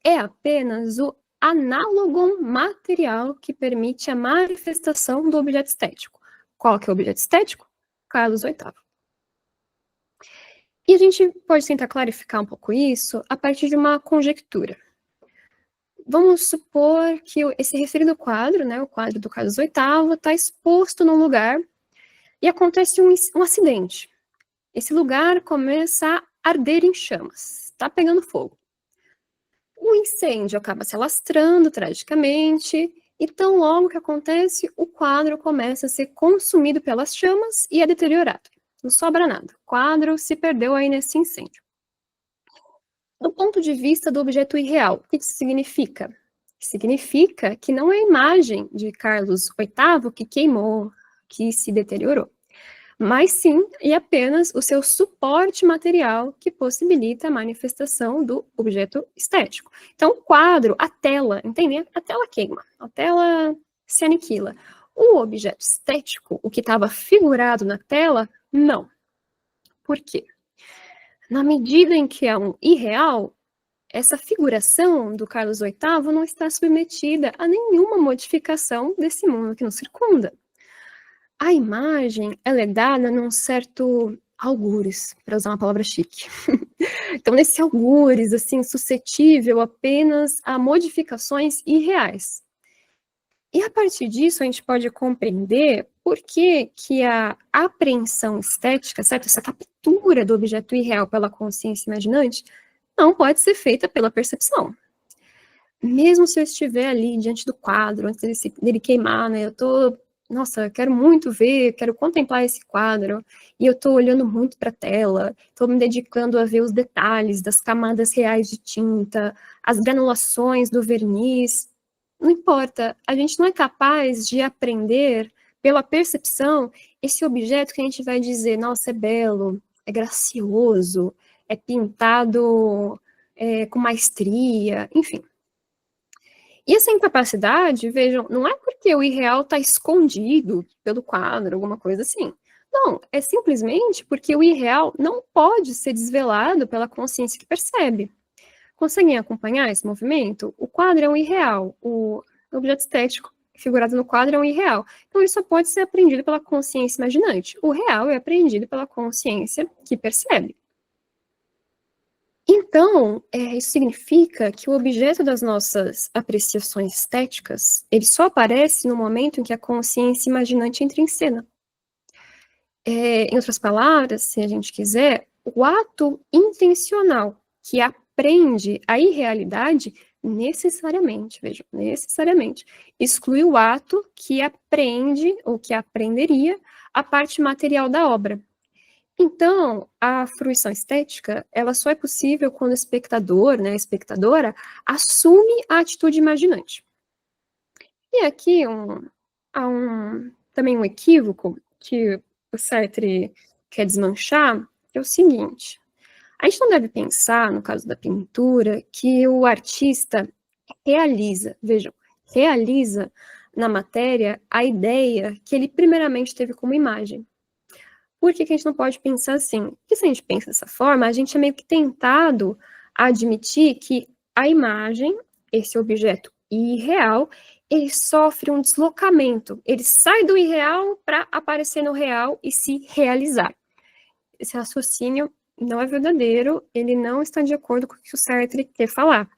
é apenas o análogo material que permite a manifestação do objeto estético. Qual que é o objeto estético? Carlos VIII. E a gente pode tentar clarificar um pouco isso a partir de uma conjectura. Vamos supor que esse referido quadro, né, o quadro do Carlos VIII, está exposto num lugar e acontece um acidente. Esse lugar começa a arder em chamas, está pegando fogo. O incêndio acaba se alastrando tragicamente, e tão logo que acontece, o quadro começa a ser consumido pelas chamas e é deteriorado. Não sobra nada. O quadro se perdeu aí nesse incêndio. Do ponto de vista do objeto irreal, o que isso significa? Significa que não é a imagem de Carlos VIII que queimou, que se deteriorou, mas sim e apenas o seu suporte material que possibilita a manifestação do objeto estético. Então, o quadro, a tela, entende? A tela queima, a tela se aniquila. O objeto estético, o que estava figurado na tela, não. Por quê? Na medida em que é um irreal, essa figuração do Carlos VIII não está submetida a nenhuma modificação desse mundo que nos circunda. A imagem, ela é dada num certo algures, para usar uma palavra chique. Então, nesse algures, assim, suscetível apenas a modificações irreais. E a partir disso, a gente pode compreender por que a apreensão estética, certo? Essa captura do objeto irreal pela consciência imaginante, não pode ser feita pela percepção. Mesmo se eu estiver ali diante do quadro, antes dele queimar, né? Nossa, eu quero muito ver, quero contemplar esse quadro, e eu estou olhando muito para a tela, estou me dedicando a ver os detalhes das camadas reais de tinta, as granulações do verniz. Não importa, a gente não é capaz de aprender pela percepção esse objeto que a gente vai dizer, nossa, é belo, é gracioso, é pintado com maestria, enfim. E essa incapacidade, vejam, não é porque o irreal está escondido pelo quadro, alguma coisa assim. Não, é simplesmente porque o irreal não pode ser desvelado pela consciência que percebe. Conseguem acompanhar esse movimento? O quadro é um irreal, o objeto estético figurado no quadro é um irreal. Então, isso só pode ser aprendido pela consciência imaginante. O real é aprendido pela consciência que percebe. Então, isso significa que o objeto das nossas apreciações estéticas, ele só aparece no momento em que a consciência imaginante entra em cena. Em outras palavras, se a gente quiser, o ato intencional que aprende a irrealidade necessariamente, vejam, necessariamente, exclui o ato que aprende, ou que aprenderia, a parte material da obra. Então, a fruição estética, ela só é possível quando o espectador, né, a espectadora, assume a atitude imaginante. E aqui há também um equívoco que o Sartre quer desmanchar, que é o seguinte: a gente não deve pensar, no caso da pintura, que o artista realiza, vejam, realiza na matéria a ideia que ele primeiramente teve como imagem. Por que a gente não pode pensar assim? Porque se a gente pensa dessa forma, a gente é meio que tentado a admitir que a imagem, esse objeto irreal, ele sofre um deslocamento. Ele sai do irreal para aparecer no real e se realizar. Esse raciocínio não é verdadeiro, ele não está de acordo com o que o Sartre quer falar.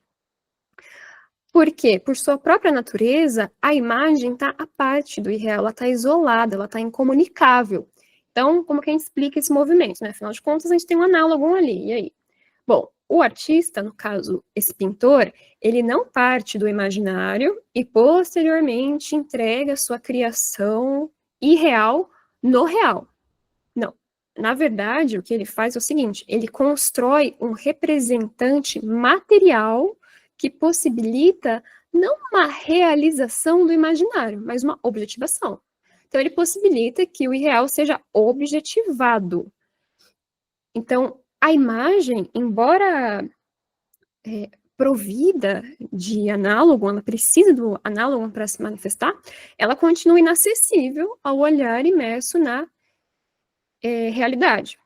Por quê? Por sua própria natureza, a imagem está à parte do irreal, ela está isolada, ela está incomunicável. Então, como que a gente explica esse movimento, né? Afinal de contas, a gente tem um análogo ali, e aí? Bom, o artista, no caso, esse pintor, ele não parte do imaginário e, posteriormente, entrega sua criação irreal no real. Não. Na verdade, o que ele faz é o seguinte, ele constrói um representante material que possibilita não uma realização do imaginário, mas uma objetivação. Então, ele possibilita que o irreal seja objetivado. Então, a imagem, embora provida de análogo, ela precisa do análogo para se manifestar, ela continua inacessível ao olhar imerso na realidade.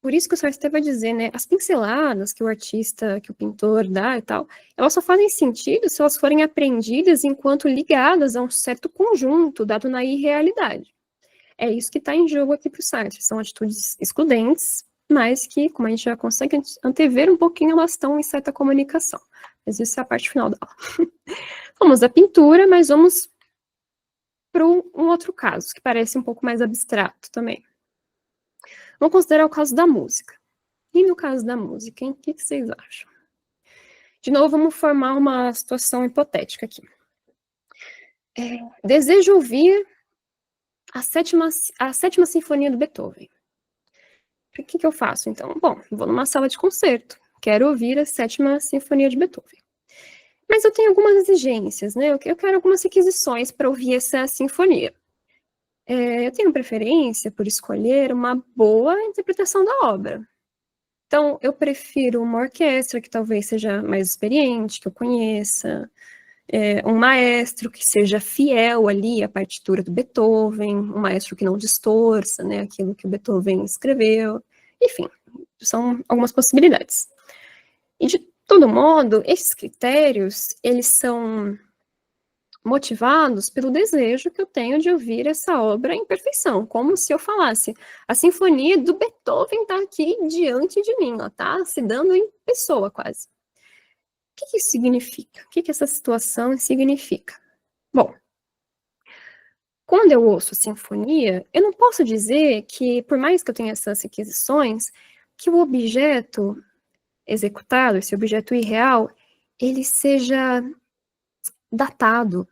Por isso que o Sartre vai dizer, né, as pinceladas que o artista, que o pintor dá e tal, elas só fazem sentido se elas forem apreendidas enquanto ligadas a um certo conjunto dado na irrealidade. É isso que está em jogo aqui para o Sartre, são atitudes excludentes, mas que, como a gente já consegue antever um pouquinho, elas estão em certa comunicação. Mas isso é a parte final da aula. Vamos à pintura, mas vamos para um outro caso, que parece um pouco mais abstrato também. Vamos considerar o caso da música. E no caso da música, hein? O que vocês acham? De novo, vamos formar uma situação hipotética aqui. Desejo ouvir a sétima sinfonia do Beethoven. O que eu faço, então? Bom, vou numa sala de concerto. Quero ouvir a sétima sinfonia de Beethoven. Mas eu tenho algumas exigências, né? Eu quero algumas requisições para ouvir essa sinfonia. Eu tenho preferência por escolher uma boa interpretação da obra. Então, eu prefiro uma orquestra que talvez seja mais experiente, que eu conheça, um maestro que seja fiel ali à partitura do Beethoven, um maestro que não distorça, né, aquilo que o Beethoven escreveu. Enfim, são algumas possibilidades. E, de todo modo, esses critérios, eles são motivados pelo desejo que eu tenho de ouvir essa obra em perfeição, como se eu falasse, a sinfonia do Beethoven está aqui diante de mim, ela está se dando em pessoa quase. O que isso significa? O que essa situação significa? Bom, quando eu ouço sinfonia, eu não posso dizer que, por mais que eu tenha essas requisições, que o objeto executado, esse objeto irreal, ele seja datado,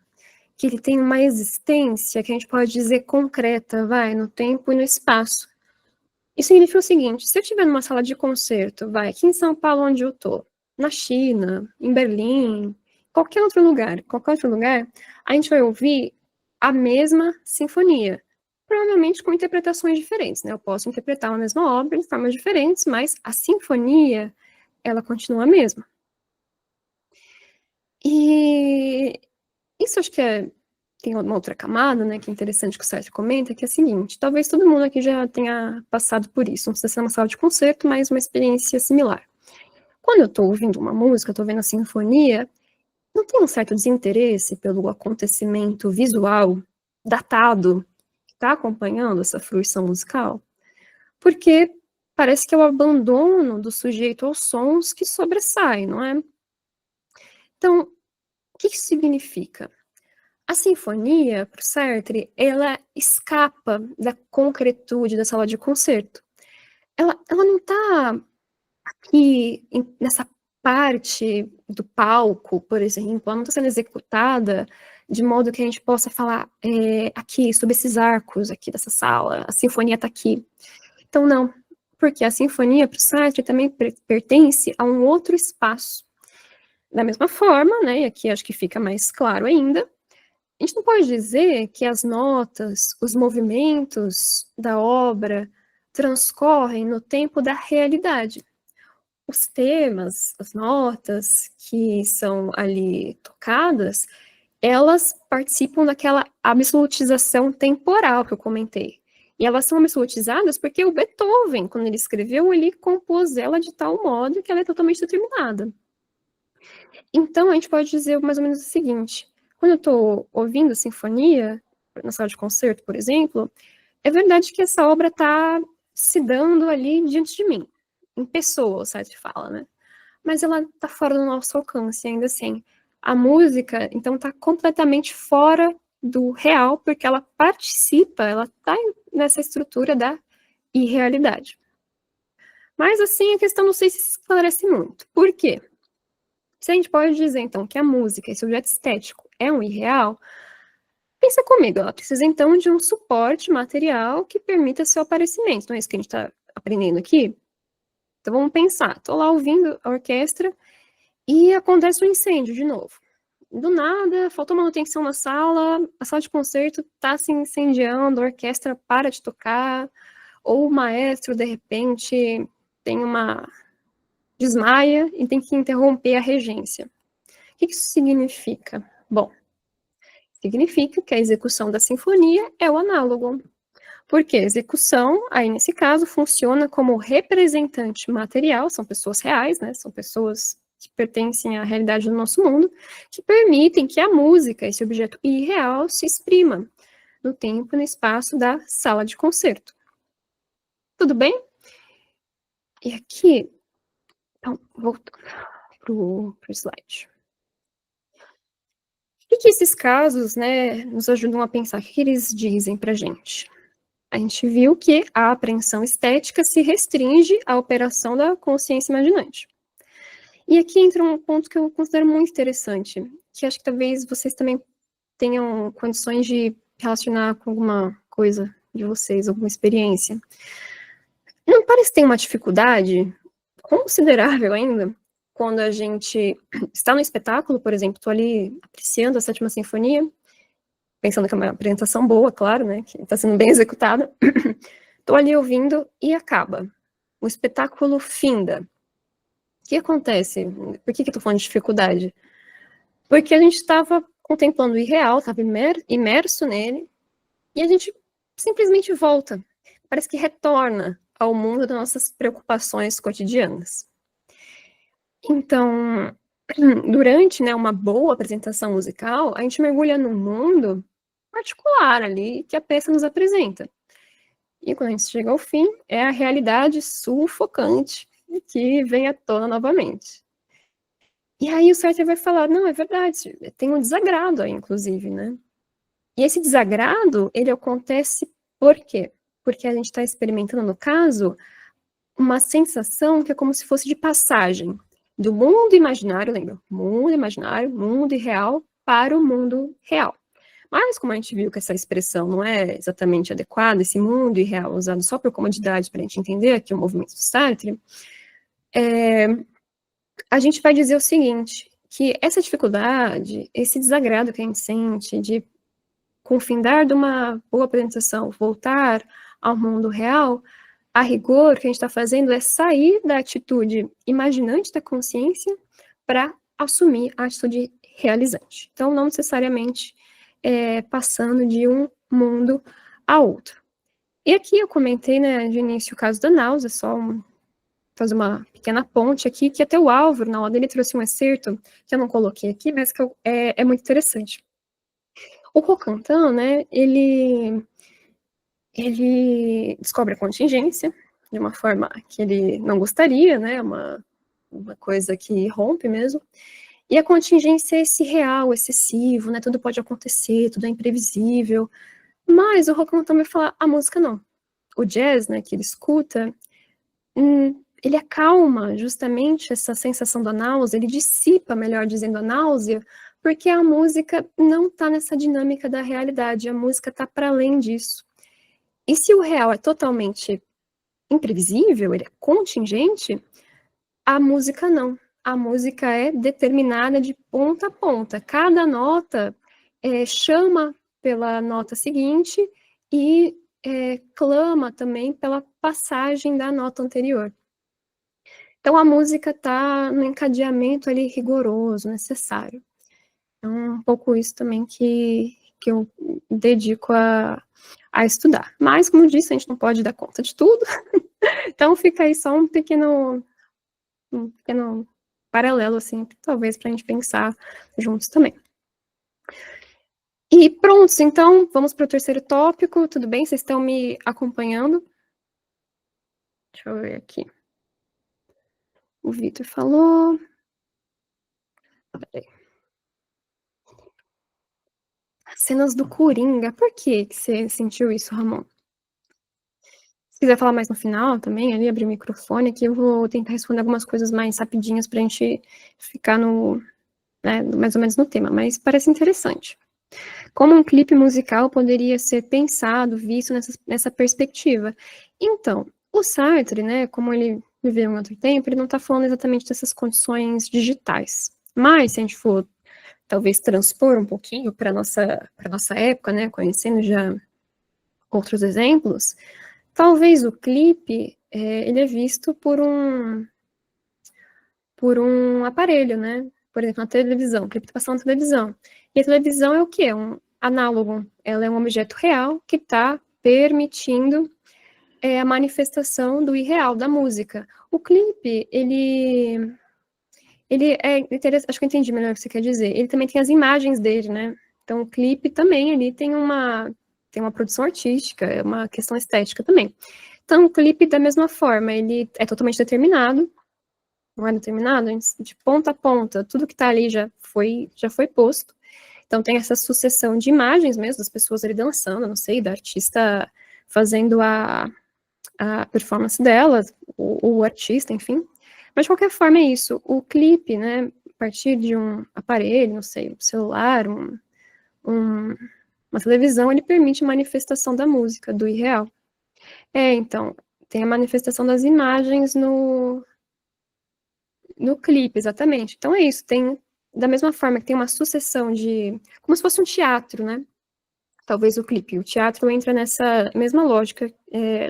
que ele tem uma existência que a gente pode dizer concreta, no tempo e no espaço. Isso significa o seguinte, se eu estiver numa sala de concerto, aqui em São Paulo, onde eu estou, na China, em Berlim, qualquer outro lugar, a gente vai ouvir a mesma sinfonia, provavelmente com interpretações diferentes, né? Eu posso interpretar a mesma obra de formas diferentes, mas a sinfonia, ela continua a mesma. E isso acho que tem uma outra camada, né, que é interessante que o Sartre comenta, que é a seguinte, talvez todo mundo aqui já tenha passado por isso, não precisa ser uma sala de concerto, mas uma experiência similar. Quando eu estou ouvindo uma música, estou vendo a sinfonia, não tem um certo desinteresse pelo acontecimento visual datado que está acompanhando essa fruição musical? Porque parece que é o abandono do sujeito aos sons que sobressai, não é? Então, o que isso significa? A sinfonia, para o Sartre, ela escapa da concretude da sala de concerto. Ela não está aqui nessa parte do palco, por exemplo, ela não está sendo executada de modo que a gente possa falar aqui, sob esses arcos aqui dessa sala, a sinfonia está aqui. Então, não, porque a sinfonia, para o Sartre, também pertence a um outro espaço. Da mesma forma, né, e aqui acho que fica mais claro ainda, a gente não pode dizer que as notas, os movimentos da obra transcorrem no tempo da realidade. Os temas, as notas que são ali tocadas, elas participam daquela absolutização temporal que eu comentei. E elas são absolutizadas porque o Beethoven, quando ele escreveu, ele compôs ela de tal modo que ela é totalmente determinada. Então, a gente pode dizer mais ou menos o seguinte, quando eu estou ouvindo a sinfonia, na sala de concerto, por exemplo, é verdade que essa obra está se dando ali diante de mim, em pessoa, o Sartre fala, né? Mas ela está fora do nosso alcance, ainda assim. A música, então, está completamente fora do real, porque ela participa, ela está nessa estrutura da irrealidade. Mas, assim, a questão não sei se esclarece muito. Por quê? Se a gente pode dizer, então, que a música, esse objeto estético, é um irreal, pensa comigo, ela precisa, então, de um suporte material que permita seu aparecimento. Não é isso que a gente está aprendendo aqui? Então, vamos pensar. Estou lá ouvindo a orquestra e acontece um incêndio de novo. Do nada, faltou manutenção na sala, a sala de concerto está se incendiando, a orquestra para de tocar, ou o maestro, de repente, tem uma desmaia e tem que interromper a regência. O que isso significa? Bom, significa que a execução da sinfonia é o análogo, porque a execução, aí nesse caso, funciona como representante material, são pessoas reais, né, são pessoas que pertencem à realidade do nosso mundo, que permitem que a música, esse objeto irreal, se exprima no tempo e no espaço da sala de concerto. Tudo bem? E aqui, então, voltando para o slide. E que esses casos, né, nos ajudam a pensar o que eles dizem pra gente. A gente viu que a apreensão estética se restringe à operação da consciência imaginante. E aqui entra um ponto que eu considero muito interessante, que acho que talvez vocês também tenham condições de relacionar com alguma coisa de vocês, alguma experiência. Não parece ter uma dificuldade considerável ainda quando a gente está no espetáculo, por exemplo, estou ali apreciando a Sétima Sinfonia, pensando que é uma apresentação boa, claro, né, que está sendo bem executada, estou ali ouvindo e acaba. O espetáculo finda. O que acontece? Por que eu estou falando de dificuldade? Porque a gente estava contemplando o irreal, estava imerso nele, e a gente simplesmente volta. Parece que retorna ao mundo das nossas preocupações cotidianas. Então, durante, né, uma boa apresentação musical, a gente mergulha num mundo particular ali que a peça nos apresenta. E quando a gente chega ao fim, é a realidade sufocante que vem à tona novamente. E aí o Sartre vai falar, não, é verdade, tem um desagrado aí, inclusive, né? E esse desagrado, ele acontece por quê? Porque a gente está experimentando, no caso, uma sensação que é como se fosse de passagem do mundo imaginário, lembra? Mundo imaginário, mundo irreal, para o mundo real. Mas como a gente viu que essa expressão não é exatamente adequada, esse mundo irreal usado só por comodidade para a gente entender aqui o movimento do Sartre, a gente vai dizer o seguinte, que essa dificuldade, esse desagrado que a gente sente de confindar de uma boa apresentação, voltar ao mundo real, a rigor, o que a gente está fazendo é sair da atitude imaginante da consciência para assumir a atitude realizante. Então, não necessariamente passando de um mundo a outro. E aqui eu comentei, né, de início o caso da náusea, só fazer uma pequena ponte aqui, que até o Álvaro, na aula dele, trouxe um excerto, que eu não coloquei aqui, mas que é muito interessante. O Roquentin, né, ele descobre a contingência de uma forma que ele não gostaria, né, uma coisa que rompe mesmo, e a contingência é esse real, excessivo, né, tudo pode acontecer, tudo é imprevisível, mas o Roquentin vai falar, a música não. O jazz, né, que ele escuta, ele acalma justamente essa sensação da náusea, ele dissipa, melhor dizendo, a náusea, porque a música não está nessa dinâmica da realidade, a música está para além disso. E se o real é totalmente imprevisível, ele é contingente, a música não. A música é determinada de ponta a ponta. Cada nota chama pela nota seguinte e clama também pela passagem da nota anterior. Então, a música está no encadeamento ali rigoroso, necessário. É um pouco isso também que eu dedico a estudar. Mas, como disse, a gente não pode dar conta de tudo. Então, fica aí só um pequeno paralelo, assim, talvez para a gente pensar juntos também. E pronto, então, vamos para o terceiro tópico. Tudo bem? Vocês estão me acompanhando? Deixa eu ver aqui. O Vitor falou. Peraí. As cenas do Coringa. Por que você sentiu isso, Ramon? Se quiser falar mais no final também, ali, abrir o microfone aqui, eu vou tentar responder algumas coisas mais rapidinhas pra gente ficar mais ou menos no tema, mas parece interessante. Como um clipe musical poderia ser pensado, visto nessa perspectiva? Então, o Sartre, né, como ele viveu em outro tempo, ele não está falando exatamente dessas condições digitais. Mas, se a gente for, talvez, transpor um pouquinho para nossa época, né, conhecendo já outros exemplos, talvez o clipe, ele é visto por um aparelho, né? Por exemplo, na televisão, o clipe está passando na televisão. E a televisão é o quê? Um análogo. Ela é um objeto real que está permitindo a manifestação do irreal, da música. O clipe, ele é interessante, acho que eu entendi melhor o que você quer dizer. Ele também tem as imagens dele, né? Então, o clipe também, ele tem uma produção artística, é uma questão estética também. Então, o clipe, da mesma forma, ele é totalmente determinado, não é determinado, de ponta a ponta, tudo que está ali já foi posto, Então tem essa sucessão de imagens mesmo, das pessoas ali dançando, não sei, da artista fazendo a performance dela, o artista, enfim. Mas de qualquer forma é isso. O clipe, né, a partir de um aparelho, não sei, um celular, uma televisão, ele permite a manifestação da música, do irreal. Então, tem a manifestação das imagens no clipe, exatamente. Então é isso, tem, da mesma forma que tem uma sucessão de, como se fosse um teatro, né? Talvez o clipe, o teatro entra nessa mesma lógica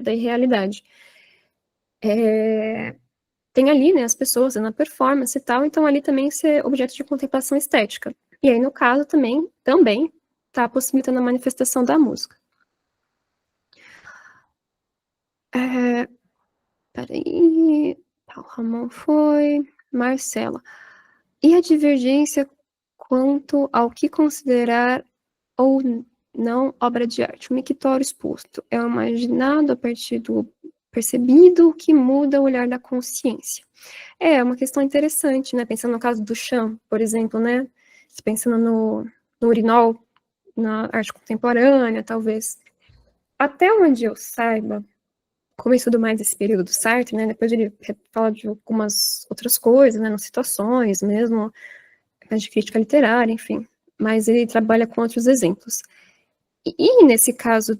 da irrealidade. Tem ali, né, as pessoas na performance e tal, então ali também ser objeto de contemplação estética. E aí, no caso, também está possibilitando a manifestação da música. Peraí, o Ramon foi, Marcela. E a divergência quanto ao que considerar ou não obra de arte? O mictório exposto é o imaginado a partir do percebido que muda o olhar da consciência. É uma questão interessante, né? Pensando no caso do Cham, por exemplo, né? Pensando no urinol, na arte contemporânea, talvez. Até onde eu saiba, como eu estudo mais esse período do Sartre, né? Depois ele fala de algumas outras coisas, né? Nas situações mesmo, de crítica literária, enfim. Mas ele trabalha com outros exemplos. E nesse caso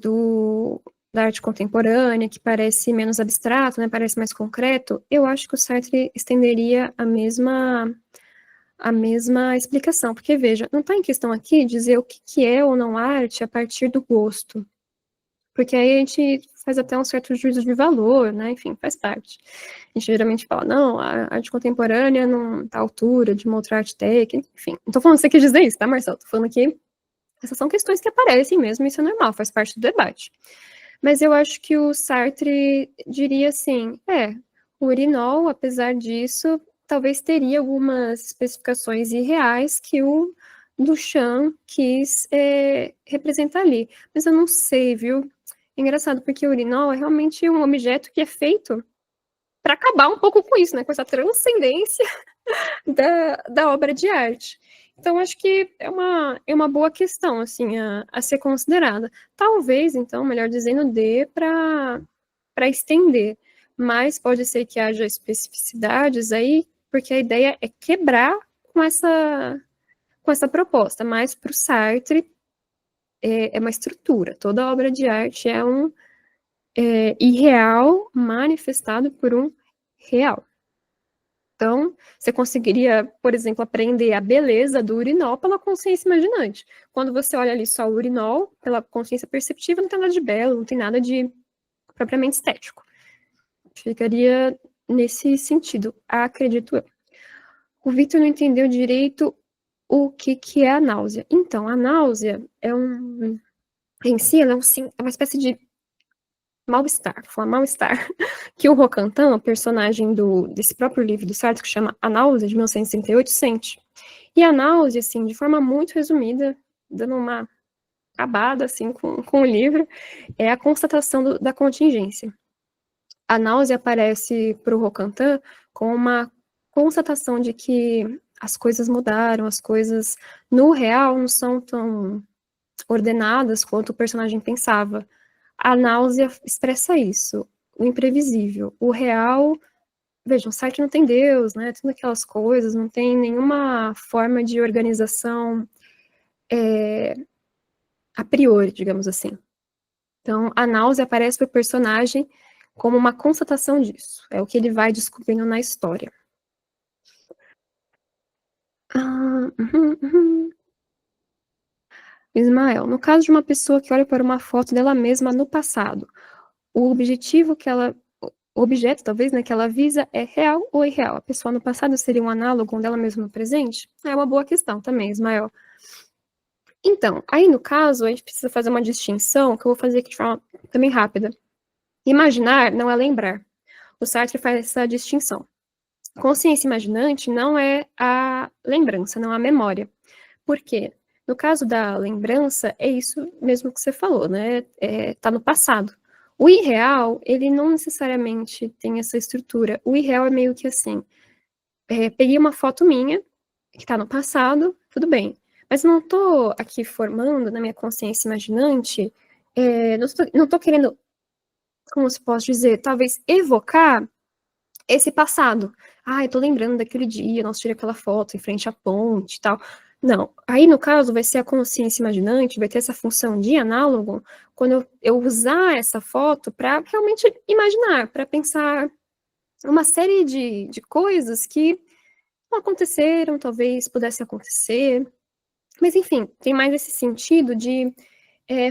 da arte contemporânea, que parece menos abstrato, né, parece mais concreto, eu acho que o Sartre estenderia a mesma explicação, porque veja, não está em questão aqui dizer o que é ou não arte a partir do gosto, porque aí a gente faz até um certo juízo de valor, né, enfim, faz parte. A gente geralmente fala, não, a arte contemporânea não está à altura de uma outra arte técnica, enfim, não estou falando que você quer dizer isso, tá, Marcelo? Estou falando que essas são questões que aparecem mesmo, isso é normal, faz parte do debate. Mas eu acho que o Sartre diria assim, o urinol, apesar disso, talvez teria algumas especificações irreais que o Duchamp quis representar ali. Mas eu não sei, viu? É engraçado, porque o urinol é realmente um objeto que é feito para acabar um pouco com isso, né? Com essa transcendência da obra de arte. Então, acho que é uma boa questão, assim, a ser considerada. Talvez, então, melhor dizendo, dê para estender, mas pode ser que haja especificidades aí, porque a ideia é quebrar com essa proposta, mas para o Sartre é uma estrutura, toda obra de arte é um irreal manifestado por um real. Então, você conseguiria, por exemplo, aprender a beleza do urinol pela consciência imaginante. Quando você olha ali só o urinol, pela consciência perceptiva, não tem nada de belo, não tem nada de propriamente estético. Ficaria nesse sentido, acredito eu. O Victor não entendeu direito o que é a náusea. Então, a náusea em si, ela é uma espécie de mal-estar, falar mal-estar, que o Roquentin, o personagem desse próprio livro do Sartre, que chama A Náusea, de 1938, sente. E a náusea, assim, de forma muito resumida, dando uma acabada, assim, com o livro, é a constatação da contingência. A náusea aparece para o Roquentin como uma constatação de que as coisas mudaram, as coisas no real não são tão ordenadas quanto o personagem pensava. A náusea expressa isso, o imprevisível, o real. Vejam, Sartre não tem Deus, né? Tudo aquelas coisas, não tem nenhuma forma de organização a priori, digamos assim. Então, a náusea aparece para o personagem como uma constatação disso. É o que ele vai descobrindo na história. Ismael, no caso de uma pessoa que olha para uma foto dela mesma no passado, o objetivo o objeto, talvez, né, que ela visa é real ou irreal? A pessoa no passado seria um análogo dela mesma no presente? É uma boa questão também, Ismael. Então, aí no caso, a gente precisa fazer uma distinção, que eu vou fazer aqui de forma também rápida. Imaginar não é lembrar. O Sartre faz essa distinção. Consciência imaginante não é a lembrança, não é a memória. Por quê? No caso da lembrança, é isso mesmo que você falou, né? Tá no passado. O irreal, ele não necessariamente tem essa estrutura. O irreal é meio que assim, peguei uma foto minha, que tá no passado, tudo bem. Mas não estou aqui formando na minha consciência imaginante, não estou querendo, como se posso dizer, talvez evocar esse passado. Eu tô lembrando daquele dia, nós tiramos aquela foto em frente à ponte e tal. Não, aí no caso vai ser a consciência imaginante, vai ter essa função de análogo, quando eu usar essa foto para realmente imaginar, para pensar uma série de coisas que não aconteceram, talvez pudessem acontecer, mas enfim, tem mais esse sentido de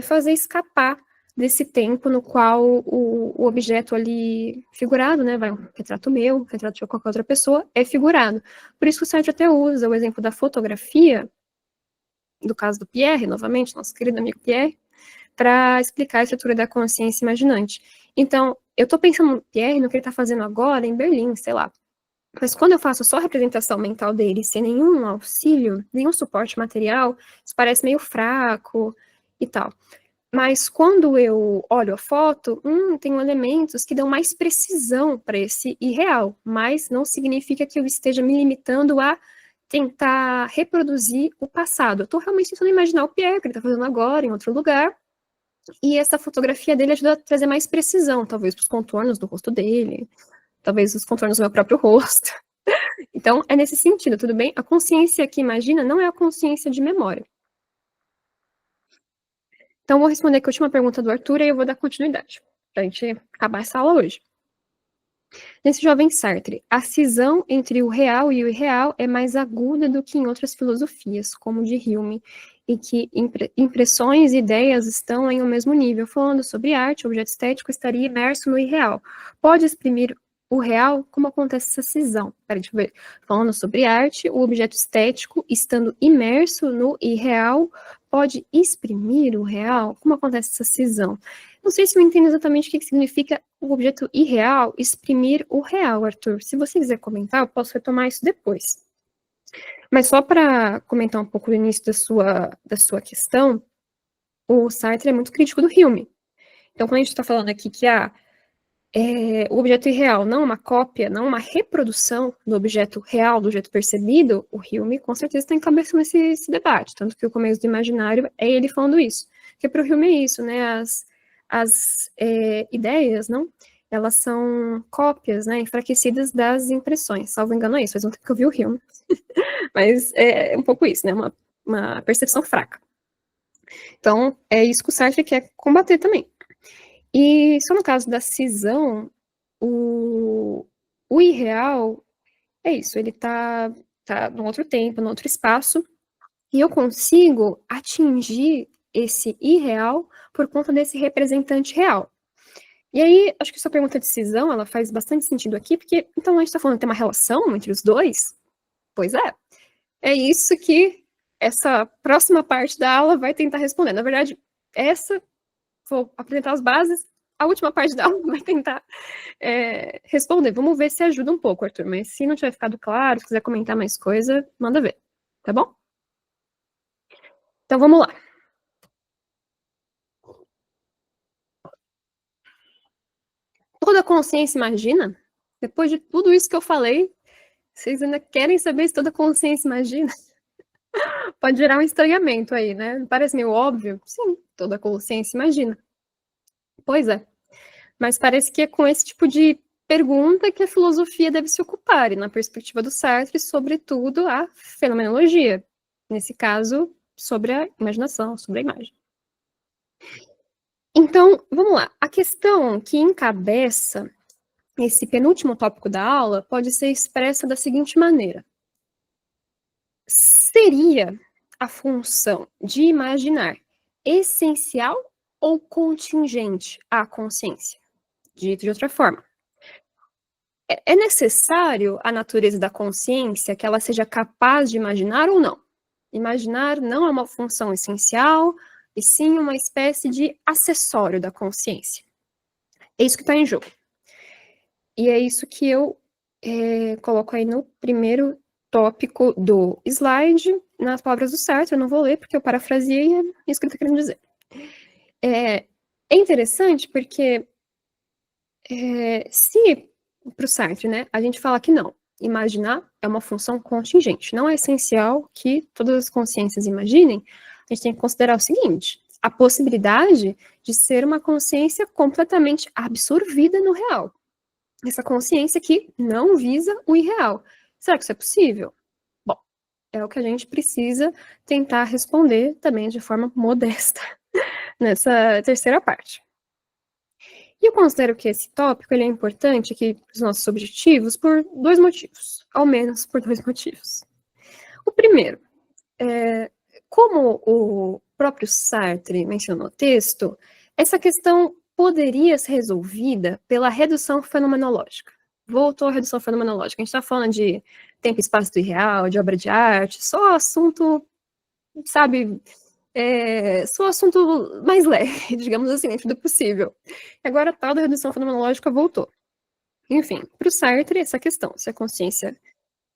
fazer escapar desse tempo no qual o objeto ali figurado, né, vai um retrato meu, um retrato de qualquer outra pessoa, é figurado. Por isso que o Sartre até usa o exemplo da fotografia, do caso do Pierre, novamente, nosso querido amigo Pierre, para explicar a estrutura da consciência imaginante. Então, eu estou pensando no Pierre, no que ele está fazendo agora em Berlim, sei lá. Mas quando eu faço só a representação mental dele, sem nenhum auxílio, nenhum suporte material, isso parece meio fraco e tal. Mas quando eu olho a foto, tem elementos que dão mais precisão para esse irreal, mas não significa que eu esteja me limitando a tentar reproduzir o passado. Eu estou realmente tentando imaginar o Pierre, que ele está fazendo agora, em outro lugar, e essa fotografia dele ajuda a trazer mais precisão, talvez, para os contornos do rosto dele, talvez os contornos do meu próprio rosto. Então, é nesse sentido, tudo bem? A consciência que imagina não é a consciência de memória. Então, vou responder aqui a última pergunta do Arthur e eu vou dar continuidade, para a gente acabar essa aula hoje. Nesse jovem Sartre, a cisão entre o real e o irreal é mais aguda do que em outras filosofias, como de Hume, em que impressões e ideias estão em um mesmo nível. Falando sobre arte, o objeto estético estaria imerso no irreal. Pode exprimir o real? Como acontece essa cisão? Peraí, deixa eu ver. Falando sobre arte, o objeto estético, estando imerso no irreal, pode exprimir o real? Como acontece essa cisão? Não sei se eu entendo exatamente o que significa o objeto irreal exprimir o real, Arthur. Se você quiser comentar, eu posso retomar isso depois. Mas só para comentar um pouco do início da sua questão, o Sartre é muito crítico do Hume. Então, quando a gente está falando aqui que o objeto irreal não é uma cópia, não é uma reprodução do objeto real, do objeto percebido, o Hume com certeza está encabeçando esse debate. Tanto que o começo do imaginário é ele falando isso. Porque para o Hume é isso, né? As ideias, não? Elas são cópias, né, enfraquecidas das impressões. Salvo engano é isso, faz um tempo que eu vi o Hume. Mas é um pouco isso, né? Uma percepção fraca. Então, é isso que o Sartre quer combater também. E só no caso da cisão, o irreal é isso, ele tá num outro tempo, num outro espaço, e eu consigo atingir esse irreal por conta desse representante real. E aí, acho que sua pergunta de cisão, ela faz bastante sentido aqui, porque, então, a gente está falando que tem uma relação entre os dois? Pois é. É isso que essa próxima parte da aula vai tentar responder. Na verdade, vou apresentar as bases, a última parte da aula vai tentar responder. Vamos ver se ajuda um pouco, Arthur, mas se não tiver ficado claro, se quiser comentar mais coisa, manda ver, tá bom? Então, vamos lá. Toda consciência imagina? Depois de tudo isso que eu falei, vocês ainda querem saber se toda consciência imagina? Pode gerar um estranhamento aí, né? Parece meio óbvio. Sim, toda consciência imagina. Pois é. Mas parece que é com esse tipo de pergunta que a filosofia deve se ocupar, e na perspectiva do Sartre, sobretudo a fenomenologia. Nesse caso, sobre a imaginação, sobre a imagem. Então, vamos lá. A questão que encabeça esse penúltimo tópico da aula pode ser expressa da seguinte maneira. Seria a função de imaginar essencial ou contingente à consciência? Dito de outra forma, é necessário a natureza da consciência que ela seja capaz de imaginar ou não? Imaginar não é uma função essencial, e sim uma espécie de acessório da consciência. É isso que está em jogo. E é isso que eu coloco aí no primeiro tópico do slide, nas palavras do Sartre. Eu não vou ler porque eu parafraseei isso que ele está querendo dizer. É interessante porque se para o Sartre, né, a gente fala que não, imaginar é uma função contingente. Não é essencial que todas as consciências imaginem. A gente tem que considerar o seguinte: a possibilidade de ser uma consciência completamente absorvida no real. Essa consciência que não visa o irreal. Será que isso é possível? Bom, é o que a gente precisa tentar responder também de forma modesta nessa terceira parte. E eu considero que esse tópico ele é importante aqui para os nossos objetivos por dois motivos, ao menos por dois motivos. O primeiro, como o próprio Sartre mencionou no texto, essa questão poderia ser resolvida pela redução fenomenológica. Voltou à redução fenomenológica. A gente está falando de tempo e espaço do irreal, de obra de arte, só assunto, sabe, só assunto mais leve, digamos assim, dentro do possível. Agora a tal da redução fenomenológica voltou. Enfim, para o Sartre, essa questão, se a consciência,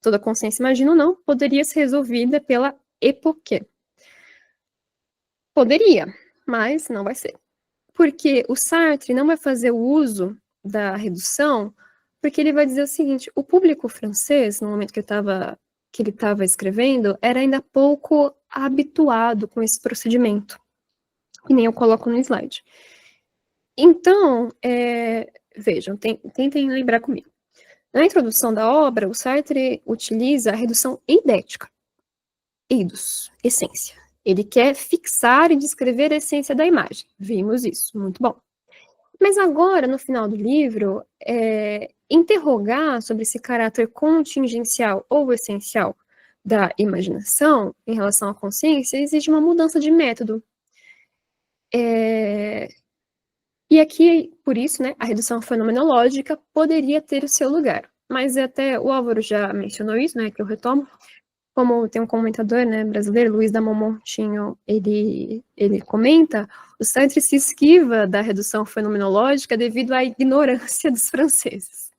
toda consciência imagina ou não, poderia ser resolvida pela epoquê. Poderia, mas não vai ser. Porque o Sartre não vai fazer o uso da redução, porque ele vai dizer o seguinte: o público francês, no momento que ele estava escrevendo, era ainda pouco habituado com esse procedimento, que nem eu coloco no slide. Então, vejam, tentem lembrar comigo. Na introdução da obra, o Sartre utiliza a redução eidética. Eidos, essência. Ele quer fixar e descrever a essência da imagem. Vimos isso, muito bom. Mas agora, no final do livro, interrogar sobre esse caráter contingencial ou essencial da imaginação em relação à consciência exige uma mudança de método. E aqui, por isso, né, a redução fenomenológica poderia ter o seu lugar. Mas até o Álvaro já mencionou isso, né, que eu retomo. Como tem um comentador, né, brasileiro, Luiz da Montinho, ele comenta, o Sartre se esquiva da redução fenomenológica devido à ignorância dos franceses.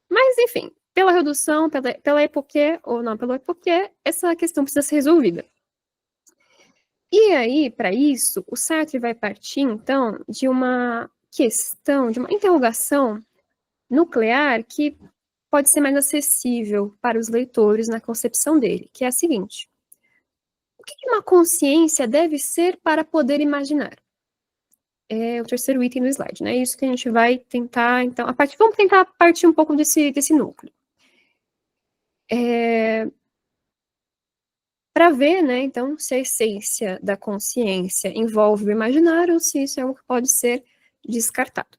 Mas, enfim, pela redução, pela epoquê, ou não pela epoquê, essa questão precisa ser resolvida. E aí, para isso, o Sartre vai partir, então, de uma questão, de uma interrogação nuclear que pode ser mais acessível para os leitores na concepção dele, que é a seguinte: o que uma consciência deve ser para poder imaginar? É o terceiro item do slide, né? É isso que a gente vai tentar, então, vamos tentar partir um pouco desse núcleo. Para ver, né, então, se a essência da consciência envolve o imaginário ou se isso é algo que pode ser descartado.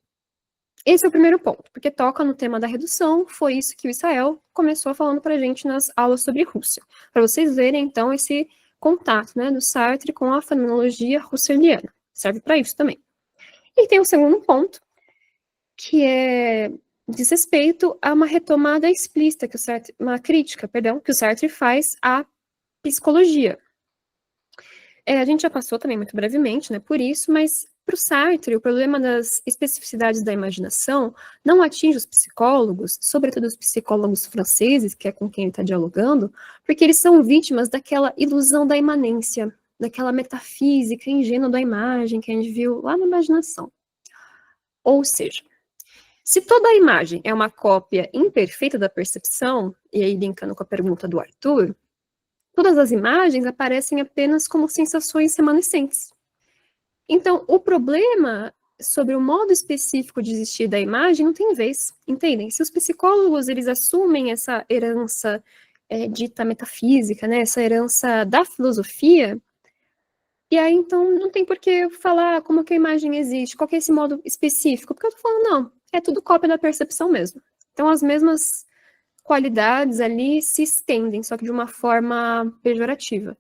Esse é o primeiro ponto, porque toca no tema da redução, foi isso que o Israel começou falando para a gente nas aulas sobre Rússia, para vocês verem, então, esse contato, né, do Sartre com a fenomenologia husserliana, serve para isso também. E tem o segundo ponto, que diz respeito a uma retomada explícita, uma crítica, que o Sartre faz à psicologia. A gente já passou também muito brevemente, né, por isso, mas para o Sartre, o problema das especificidades da imaginação não atinge os psicólogos, sobretudo os psicólogos franceses, que é com quem ele está dialogando, porque eles são vítimas daquela ilusão da imanência, daquela metafísica ingênua da imagem que a gente viu lá na imaginação. Ou seja, se toda a imagem é uma cópia imperfeita da percepção, e aí linkando com a pergunta do Arthur, todas as imagens aparecem apenas como sensações remanescentes. Então, o problema sobre o modo específico de existir da imagem não tem vez, entendem? Se os psicólogos eles assumem essa herança dita metafísica, né, essa herança da filosofia, e aí então não tem por que falar como que a imagem existe, qual que é esse modo específico, porque eu tô falando, não, é tudo cópia da percepção mesmo. Então, as mesmas qualidades ali se estendem, só que de uma forma pejorativa.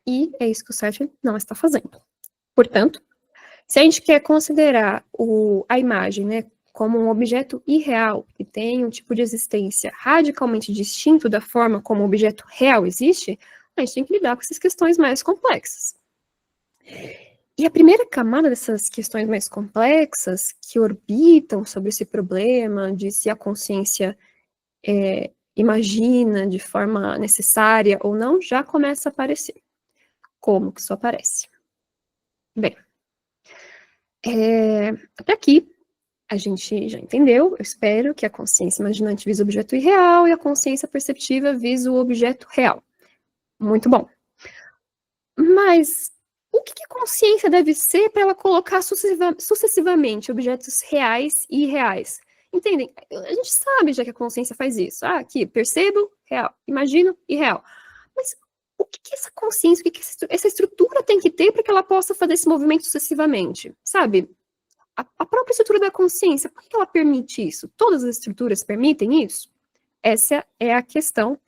E é isso que o Sartre não está fazendo. Portanto, se a gente quer considerar a imagem, né, como um objeto irreal, que tem um tipo de existência radicalmente distinto da forma como o objeto real existe, a gente tem que lidar com essas questões mais complexas. E a primeira camada dessas questões mais complexas, que orbitam sobre esse problema de se a consciência imagina de forma necessária ou não, já começa a aparecer. Como que isso aparece? Bem, até aqui, A gente já entendeu, eu espero, que a consciência imaginante visa o objeto irreal e a consciência perceptiva visa o objeto real. Muito bom. Mas o que a consciência deve ser para ela colocar sucessivamente objetos reais e irreais? Entendem? A gente sabe já que a consciência faz isso. Ah, aqui, percebo, real. Imagino, irreal. Mas o que essa consciência, o que essa estrutura tem que ter para que ela possa fazer esse movimento sucessivamente? Sabe? A própria estrutura da consciência, por que ela permite isso? Todas as estruturas permitem isso? Essa é a questão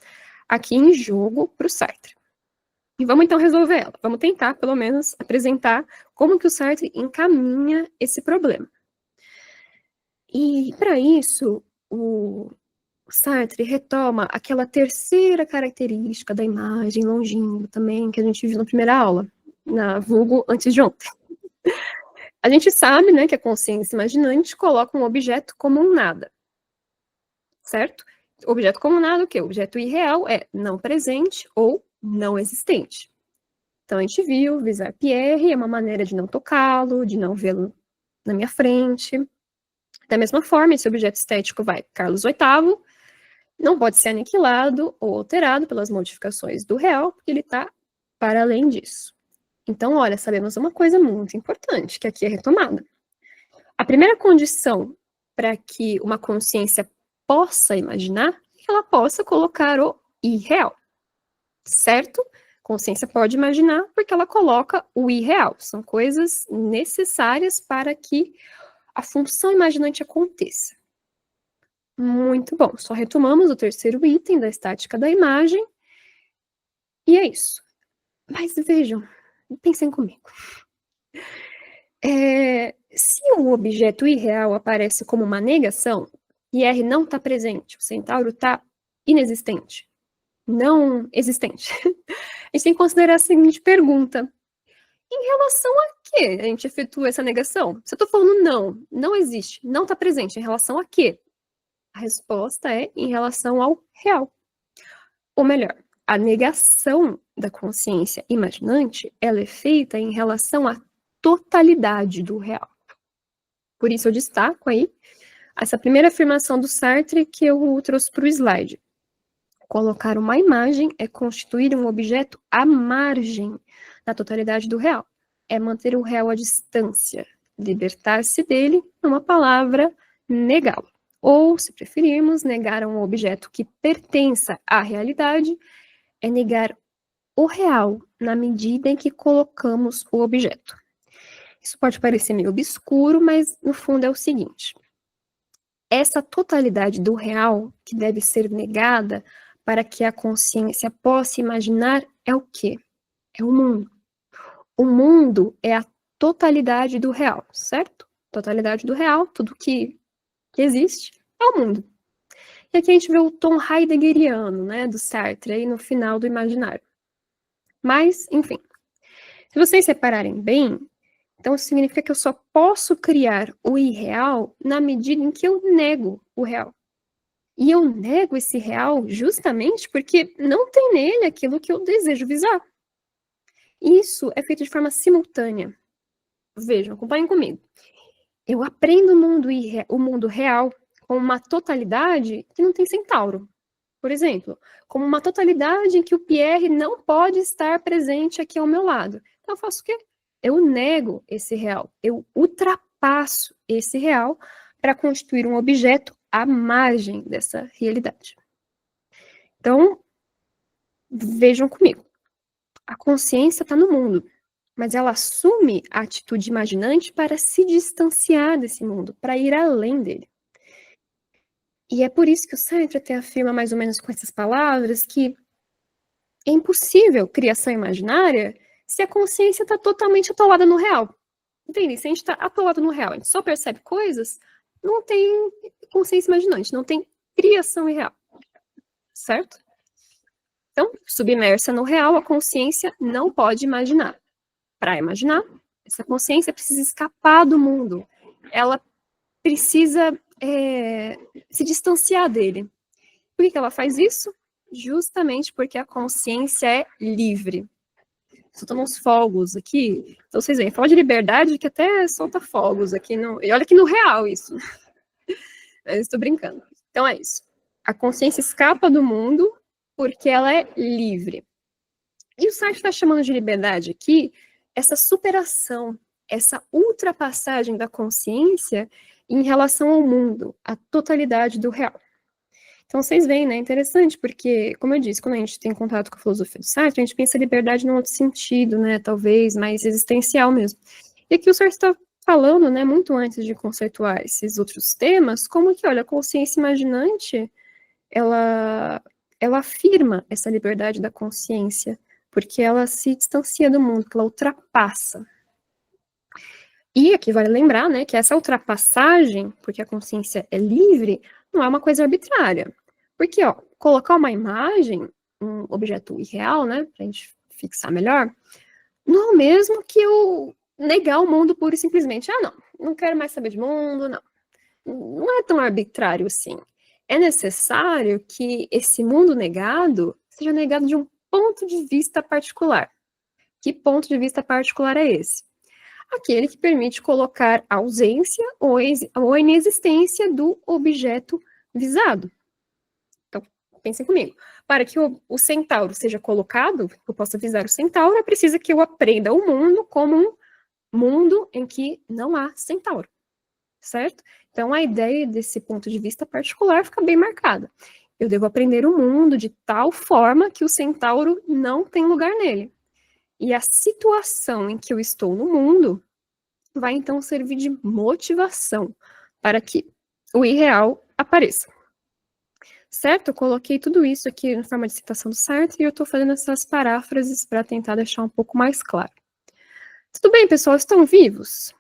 aqui em jogo para o Sartre. E vamos então resolver ela. Vamos tentar, pelo menos, apresentar como que o Sartre encaminha esse problema. E, para isso, o Sartre retoma aquela terceira característica da imagem longínqua também, que a gente viu na primeira aula, na vulgo antes de ontem. A gente sabe, né, que a consciência imaginante coloca um objeto como um nada, certo? Objeto como nada, o quê? O objeto irreal é não presente ou não existente. Então, a gente viu, visar Pierre é uma maneira de não tocá-lo, de não vê-lo na minha frente. Da mesma forma, esse objeto estético vai Carlos VIII, não pode ser aniquilado ou alterado pelas modificações do real, porque ele está para além disso. Então, olha, sabemos uma coisa muito importante, que aqui é retomada. A primeira condição para que uma consciência possa imaginar é que ela possa colocar o irreal, certo? Consciência pode imaginar porque ela coloca o irreal. São coisas necessárias para que a função imaginante aconteça. Muito bom. Só retomamos o terceiro item da estática da imagem. E é isso. Mas vejam, pensem comigo. Se o objeto irreal aparece como uma negação, e R não está presente, o centauro está inexistente, não existente, a gente tem que considerar a seguinte pergunta. Em relação a que a gente efetua essa negação? Se eu estou falando não existe, não está presente, em relação a quê? A resposta é em relação ao real. Ou melhor, a negação da consciência imaginante, ela é feita em relação à totalidade do real. Por isso eu destaco aí essa primeira afirmação do Sartre que eu trouxe para o slide. Colocar uma imagem é constituir um objeto à margem da totalidade do real. É manter o real à distância, libertar-se dele, numa palavra, negá-lo. Ou, se preferirmos, negar um objeto que pertença à realidade é negar o real na medida em que colocamos o objeto. Isso pode parecer meio obscuro, mas no fundo é o seguinte. Essa totalidade do real que deve ser negada para que a consciência possa imaginar é o quê? É o mundo. O mundo é a totalidade do real, certo? Totalidade do real, tudo que existe, é o mundo. E aqui a gente vê o tom heideggeriano, né, do Sartre, aí no final do imaginário. Mas, enfim, se vocês separarem bem, então significa que eu só posso criar o irreal na medida em que eu nego o real. E eu nego esse real justamente porque não tem nele aquilo que eu desejo visar. Isso é feito de forma simultânea. Vejam, acompanhem comigo. Eu aprendo o mundo real como uma totalidade que não tem centauro. Por exemplo, como uma totalidade em que o Pierre não pode estar presente aqui ao meu lado. Então eu faço o quê? Eu nego esse real. Eu ultrapasso esse real para constituir um objeto à margem dessa realidade. Então, vejam comigo. A consciência está no mundo, mas ela assume a atitude imaginante para se distanciar desse mundo, para ir além dele. E é por isso que o Sartre até afirma mais ou menos com essas palavras que é impossível criação imaginária se a consciência está totalmente atolada no real. Entende? Se a gente está atolado no real, a gente só percebe coisas, não tem consciência imaginante, não tem criação irreal. Certo? Então, submersa no real, a consciência não pode imaginar. Para imaginar, essa consciência precisa escapar do mundo. Ela precisa se distanciar dele. Por que ela faz isso? Justamente porque a consciência é livre. soltando uns fogos aqui. Então, vocês veem, fala de liberdade que até solta fogos aqui. E olha que no real isso. Eu estou brincando. Então, é isso. A consciência escapa do mundo porque ela é livre. E o site está chamando de liberdade aqui essa superação, essa ultrapassagem da consciência em relação ao mundo, a totalidade do real. Então, vocês veem, né? É interessante, porque, como eu disse, quando a gente tem contato com a filosofia do Sartre, a gente pensa a liberdade num outro sentido, né? Talvez mais existencial mesmo. E aqui o Sartre está falando, né, muito antes de conceituar esses outros temas, como que, olha, a consciência imaginante, ela afirma essa liberdade da consciência, porque ela se distancia do mundo, que ela ultrapassa. E aqui vale lembrar, né, que essa ultrapassagem, porque a consciência é livre, não é uma coisa arbitrária. Porque, ó, colocar uma imagem, um objeto irreal, né, pra gente fixar melhor, não é o mesmo que eu negar o mundo pura e simplesmente. Ah, não quero mais saber de mundo, não. Não é tão arbitrário assim. É necessário que esse mundo negado seja negado de um ponto de vista particular. Que ponto de vista particular é esse? Aquele que permite colocar a ausência ou a inexistência do objeto visado. Então, pensem comigo. Para que o centauro seja colocado, que eu possa visar o centauro, é preciso que eu aprenda o mundo como um mundo em que não há centauro. Certo? Então, a ideia desse ponto de vista particular fica bem marcada. Eu devo aprender o mundo de tal forma que o centauro não tem lugar nele. E a situação em que eu estou no mundo vai, então, servir de motivação para que o irreal apareça. Certo? Eu coloquei tudo isso aqui na forma de citação do Sartre e eu estou fazendo essas paráfrases para tentar deixar um pouco mais claro. Tudo bem, pessoal? Estão vivos?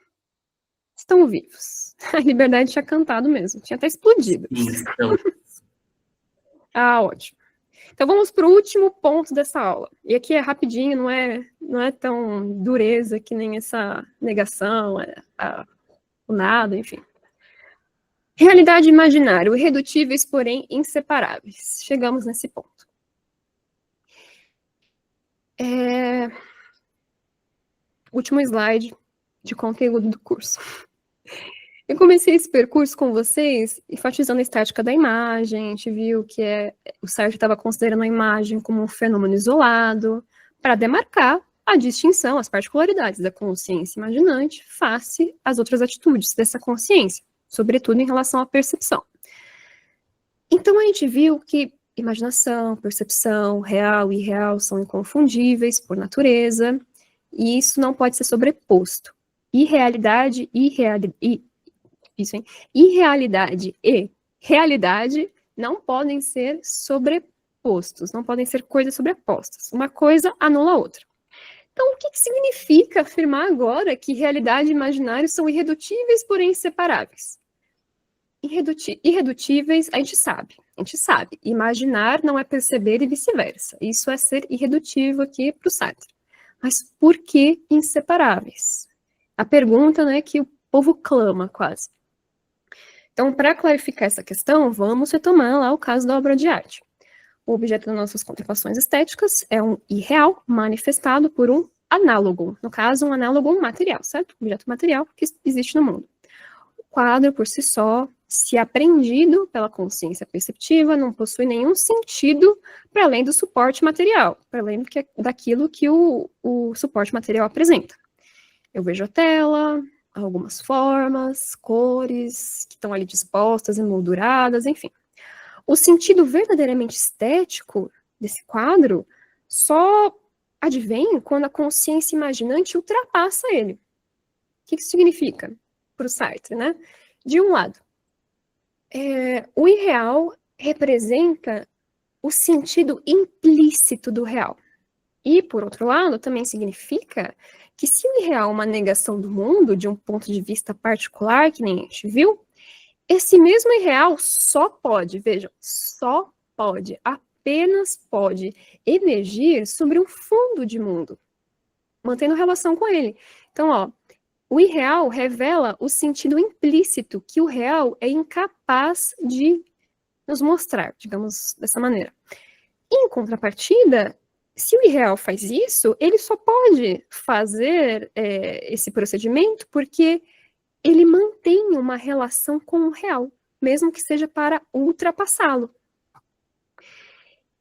Estão vivos. A liberdade tinha cantado mesmo, tinha até explodido. Então, Ah, ótimo. Então vamos para o último ponto dessa aula. E aqui é rapidinho, não é tão dureza que nem essa negação, o nada, enfim. Realidade imaginária, irredutíveis, porém inseparáveis. Chegamos nesse ponto. Último slide de conteúdo do curso. Eu comecei esse percurso com vocês enfatizando a estética da imagem. A gente viu que o Sartre estava considerando a imagem como um fenômeno isolado, para demarcar a distinção, as particularidades da consciência imaginante face às outras atitudes dessa consciência, sobretudo em relação à percepção. Então a gente viu que imaginação, percepção, real e irreal são inconfundíveis por natureza, e isso não pode ser sobreposto. Irrealidade e realidade não podem ser sobrepostos, não podem ser coisas sobrepostas. Uma coisa anula a outra. Então, o que significa afirmar agora que realidade e imaginário são irredutíveis, porém inseparáveis? Irredutíveis, a gente sabe. Imaginar não é perceber e vice-versa. Isso é ser irredutível aqui para o Sartre. Mas por que inseparáveis? A pergunta, né, que o povo clama quase. Então, para clarificar essa questão, vamos retomar lá o caso da obra de arte. O objeto das nossas contemplações estéticas é um irreal manifestado por um análogo, no caso, um análogo material, certo? Um objeto material que existe no mundo. O quadro, por si só, se apreendido pela consciência perceptiva, não possui nenhum sentido para além do suporte material, para além daquilo que o suporte material apresenta. Eu vejo a tela, algumas formas, cores que estão ali dispostas, emolduradas, enfim. O sentido verdadeiramente estético desse quadro só advém quando a consciência imaginante ultrapassa ele. O que isso significa para o Sartre, né? De um lado, o irreal representa o sentido implícito do real. E, por outro lado, também significa que se o irreal é uma negação do mundo, de um ponto de vista particular, que nem a gente viu, esse mesmo irreal só pode, vejam, apenas pode emergir sobre um fundo de mundo, mantendo relação com ele. Então, ó, o irreal revela o sentido implícito que o real é incapaz de nos mostrar, digamos dessa maneira. Em contrapartida, Se o irreal faz isso, ele só pode fazer esse procedimento porque ele mantém uma relação com o real, mesmo que seja para ultrapassá-lo.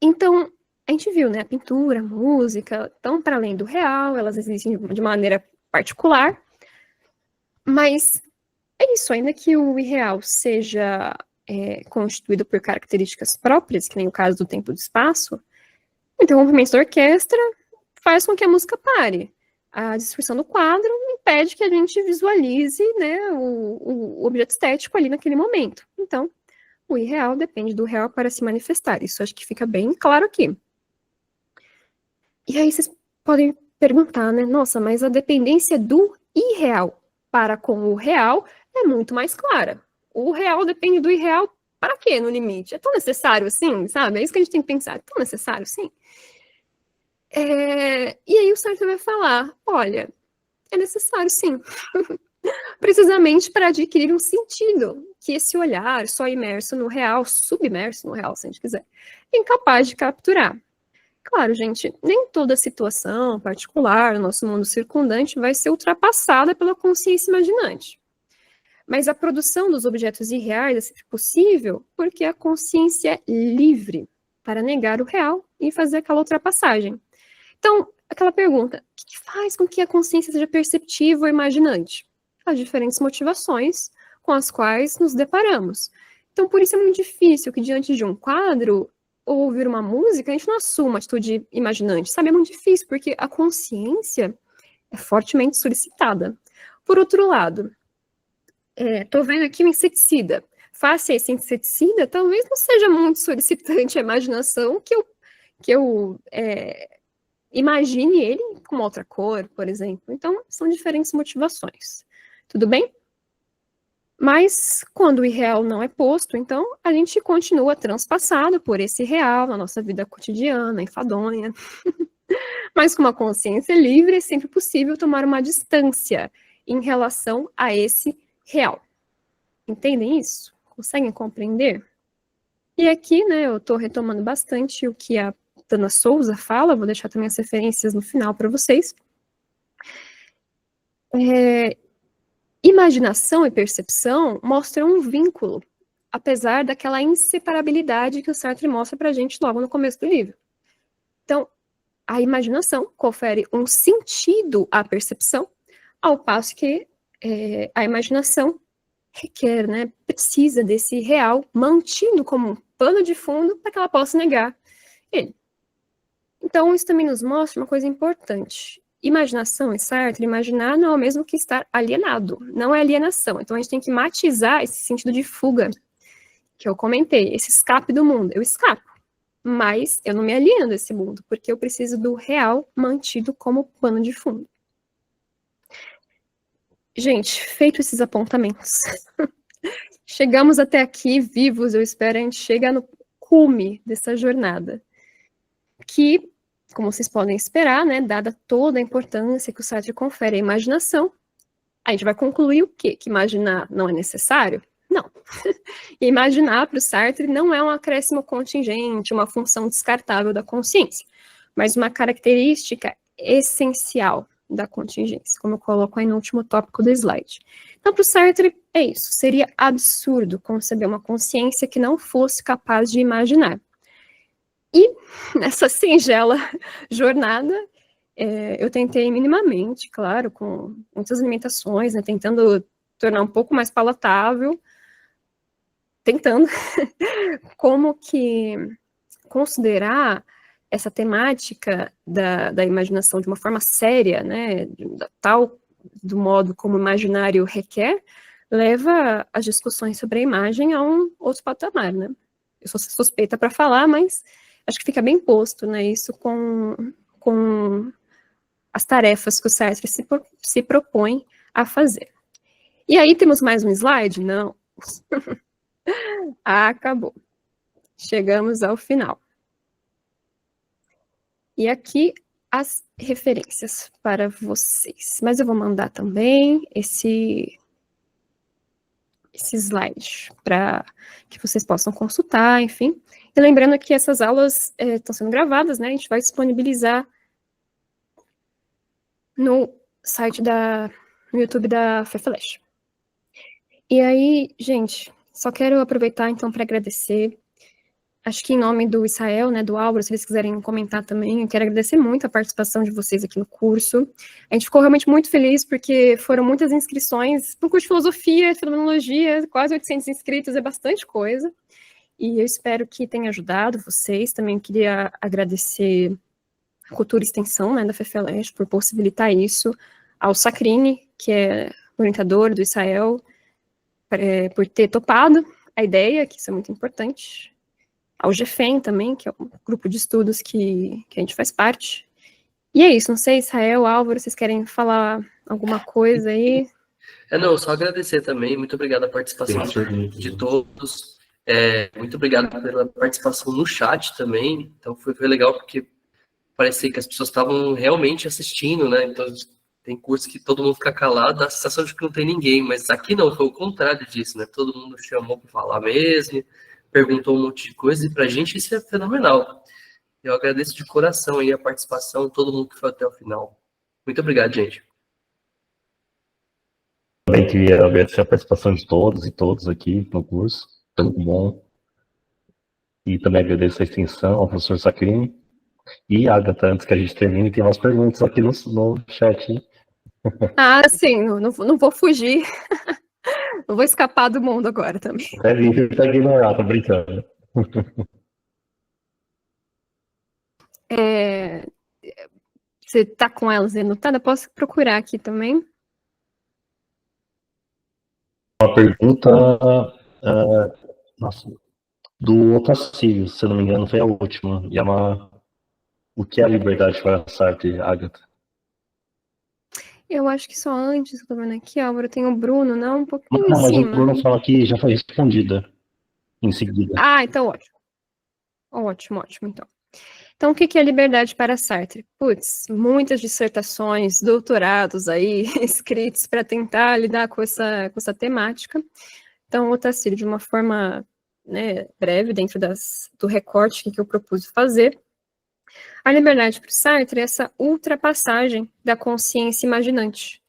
Então, a gente viu, né, a pintura, a música, estão para além do real, elas existem de maneira particular, mas é isso, ainda que o irreal seja constituído por características próprias, que nem o caso do tempo e do espaço, o interrompimento da orquestra faz com que a música pare. A distorção do quadro impede que a gente visualize, né, o objeto estético ali naquele momento. Então, o irreal depende do real para se manifestar. Isso acho que fica bem claro aqui. E aí vocês podem perguntar, né? Nossa, mas a dependência do irreal para com o real é muito mais clara. O real depende do irreal para quê, no limite? É tão necessário assim, sabe? É isso que a gente tem que pensar. É tão necessário assim? E aí o Sartre vai falar, olha, é necessário sim. Precisamente para adquirir um sentido que esse olhar só imerso no real, submerso no real, se a gente quiser, é incapaz de capturar. Claro, gente, nem toda situação particular no nosso mundo circundante vai ser ultrapassada pela consciência imaginante. Mas a produção dos objetos irreais é sempre possível porque a consciência é livre para negar o real e fazer aquela ultrapassagem. Então, aquela pergunta, o que faz com que a consciência seja perceptiva ou imaginante? As diferentes motivações com as quais nos deparamos. Então, por isso é muito difícil que diante de um quadro ou ouvir uma música, a gente não assuma uma atitude imaginante, sabe? É muito difícil, porque a consciência é fortemente solicitada. Por outro lado, tô vendo aqui um inseticida. Face a esse inseticida, talvez não seja muito solicitante a imaginação que eu imagine ele com uma outra cor, por exemplo. Então, são diferentes motivações. Tudo bem? Mas, quando o irreal não é posto, então, a gente continua transpassado por esse real na nossa vida cotidiana, enfadonha. Mas com uma consciência livre, é sempre possível tomar uma distância em relação a esse real. Entendem isso? Conseguem compreender? E aqui, né, eu estou retomando bastante o que a Tana Souza fala, vou deixar também as referências no final para vocês. Imaginação e percepção mostram um vínculo, apesar daquela inseparabilidade que o Sartre mostra para a gente logo no começo do livro. Então, a imaginação confere um sentido à percepção, ao passo que a imaginação requer, né, precisa desse real mantido como um pano de fundo para que ela possa negar ele. Então, isso também nos mostra uma coisa importante. Imaginação, em Sartre, imaginar não é o mesmo que estar alienado, não é alienação. Então, a gente tem que matizar esse sentido de fuga, que eu comentei, esse escape do mundo. Eu escapo, mas eu não me alieno desse mundo, porque eu preciso do real mantido como pano de fundo. Gente, feito esses apontamentos, chegamos até aqui vivos, eu espero a gente chegar no cume dessa jornada, que, como vocês podem esperar, né, dada toda a importância que o Sartre confere à imaginação, a gente vai concluir o quê? Que imaginar não é necessário? Não. E imaginar para o Sartre não é um acréscimo contingente, uma função descartável da consciência, mas uma característica essencial da contingência, como eu coloco aí no último tópico do slide. Então, para o Sartre, é isso. Seria absurdo conceber uma consciência que não fosse capaz de imaginar. E nessa singela jornada, eu tentei minimamente, claro, com muitas limitações, né, tentando tornar um pouco mais palatável, tentando como que considerar essa temática da imaginação de uma forma séria, né, tal do modo como o imaginário requer, leva as discussões sobre a imagem a um outro patamar, né? Eu sou suspeita para falar, mas acho que fica bem posto, né, isso com as tarefas que o Sartre se propõe a fazer. E aí temos mais um slide? Não. Acabou. Chegamos ao final. E aqui as referências para vocês. Mas eu vou mandar também esse slide para que vocês possam consultar, enfim. E lembrando que essas aulas estão sendo gravadas, né? A gente vai disponibilizar no site no YouTube da FEFELESH. E aí, gente, só quero aproveitar então para agradecer. Acho que em nome do Israel, né, do Álvaro, se eles quiserem comentar também, eu quero agradecer muito a participação de vocês aqui no curso. A gente ficou realmente muito feliz porque foram muitas inscrições para o curso de filosofia, fenomenologia, quase 800 inscritos, é bastante coisa. E eu espero que tenha ajudado vocês. Também queria agradecer a Cultura e Extensão, né, da FEFELESH, por possibilitar isso, ao Sacrini, que é orientador do Israel, por ter topado a ideia, que isso é muito importante, ao GFEM também, que é um grupo de estudos que a gente faz parte. E é isso, não sei, Israel, Álvaro, vocês querem falar alguma coisa aí? Não, só agradecer também, muito obrigado a participação de todos, muito obrigado pela participação no chat também, então foi legal porque parecia que as pessoas estavam realmente assistindo, né, então tem curso que todo mundo fica calado, dá a sensação de que não tem ninguém, mas aqui não, foi o contrário disso, né, todo mundo chamou para falar mesmo, perguntou um monte de coisa, e pra gente isso é fenomenal. Eu agradeço de coração aí a participação, todo mundo que foi até o final. Muito obrigado, gente. Também queria agradecer a participação de todos e todas aqui no curso, foi muito bom. E também agradeço a extensão ao professor Sacrini. E, Agatha, antes que a gente termine, tem umas perguntas aqui no chat. Hein? Ah, sim, não vou fugir. Não vou escapar do mundo agora também. É, vim tentar ignorar, tô brincando. Você tá com elas anotadas? Eu posso procurar aqui também. Uma pergunta do Otacílio, se eu não me engano, foi a última. E é o que é a liberdade para Sartre, Agatha? Eu acho que só antes, tô vendo aqui, Álvaro, tem o Bruno, não? Um pouquinho em Não, mas o cima. Bruno fala que já foi respondida em seguida. Ah, então ótimo. Ótimo, então. Então, o que é liberdade para Sartre? Putz, muitas dissertações, doutorados aí, escritos para tentar lidar com essa temática. Então, Otacílio, de uma forma, né, breve, dentro do recorte que eu propus fazer, a liberdade para o Sartre é essa ultrapassagem da consciência imaginante.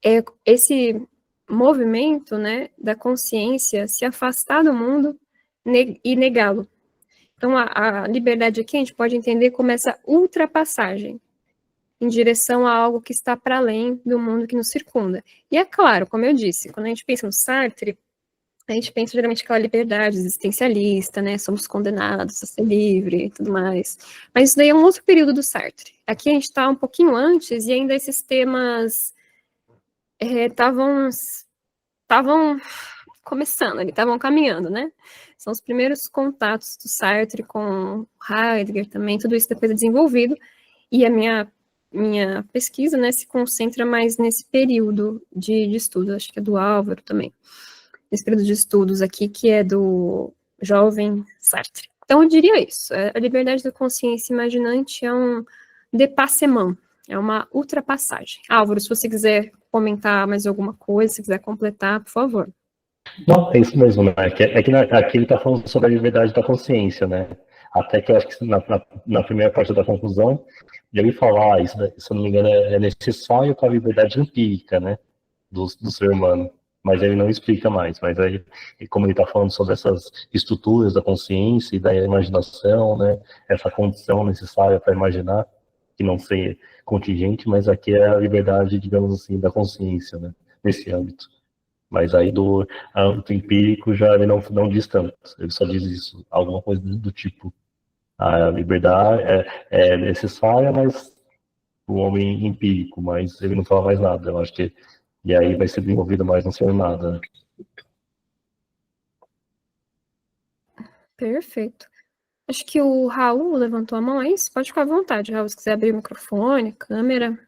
É esse movimento, né, da consciência se afastar do mundo e negá-lo. Então, a liberdade aqui a gente pode entender como essa ultrapassagem em direção a algo que está para além do mundo que nos circunda. E é claro, como eu disse, quando a gente pensa no Sartre, a gente pensa geralmente aquela liberdade existencialista, né? Somos condenados a ser livre e tudo mais. Mas isso daí é um outro período do Sartre. Aqui a gente está um pouquinho antes e ainda esses temas estavam começando, ali estavam caminhando, né? São os primeiros contatos do Sartre com Heidegger também, tudo isso depois é desenvolvido, e a minha pesquisa, né, se concentra mais nesse período de estudo, acho que é do Álvaro também, esse período de estudos aqui, que é do jovem Sartre. Então, eu diria isso, a liberdade da consciência imaginante é um dépassement, é uma ultrapassagem. Álvaro, se você quiser comentar mais alguma coisa, se quiser completar, por favor. Não, é isso mesmo, né? Aqui ele está falando sobre a liberdade da consciência, né? Até que eu acho que na primeira parte da conclusão, ele fala, isso, se eu não me engano, é necessário para a liberdade empírica, né? Do ser humano. Mas ele não explica mais. Mas aí, como ele está falando sobre essas estruturas da consciência e da imaginação, né? Essa condição necessária para imaginar, que não seja contingente, mas aqui é a liberdade, digamos assim, da consciência, né? Nesse âmbito. Mas aí do âmbito empírico já ele não diz tanto. Ele só diz isso, alguma coisa do tipo. A liberdade é necessária, mas o homem empírico, mas ele não fala mais nada. Eu acho que e aí vai ser desenvolvido mais não sendo nada. Né? Perfeito. Acho que o Raul levantou a mão, é isso? Pode ficar à vontade, Raul, se quiser abrir o microfone, câmera.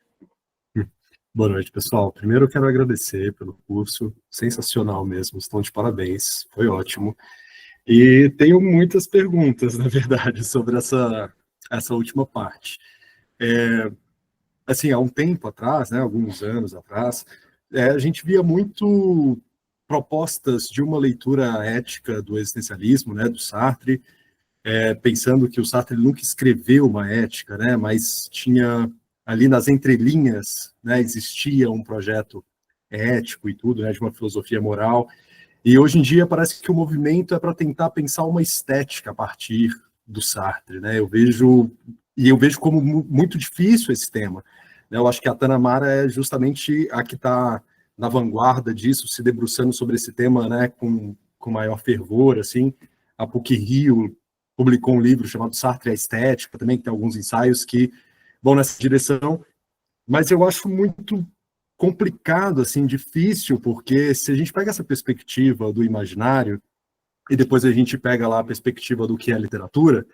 Boa noite, pessoal. Primeiro eu quero agradecer pelo curso, sensacional mesmo, estão de parabéns, foi ótimo. E tenho muitas perguntas, na verdade, sobre essa última parte. Assim, há um tempo atrás, né, alguns anos atrás, a gente via muito propostas de uma leitura ética do existencialismo, né, do Sartre, pensando que o Sartre nunca escreveu uma ética, né, mas tinha ali nas entrelinhas, né, existia um projeto ético e tudo, né, de uma filosofia moral. E hoje em dia parece que o movimento é para tentar pensar uma estética a partir do Sartre, né? Eu vejo como muito difícil esse tema. Né? Eu acho que a Tana Mara é justamente a que está na vanguarda disso, se debruçando sobre esse tema, né, com maior fervor, assim. A PUC-Rio publicou um livro chamado Sartre e a Estética, também que tem alguns ensaios que vão nessa direção, mas eu acho muito complicado, assim, difícil, porque se a gente pega essa perspectiva do imaginário e depois a gente pega lá a perspectiva do que é literatura,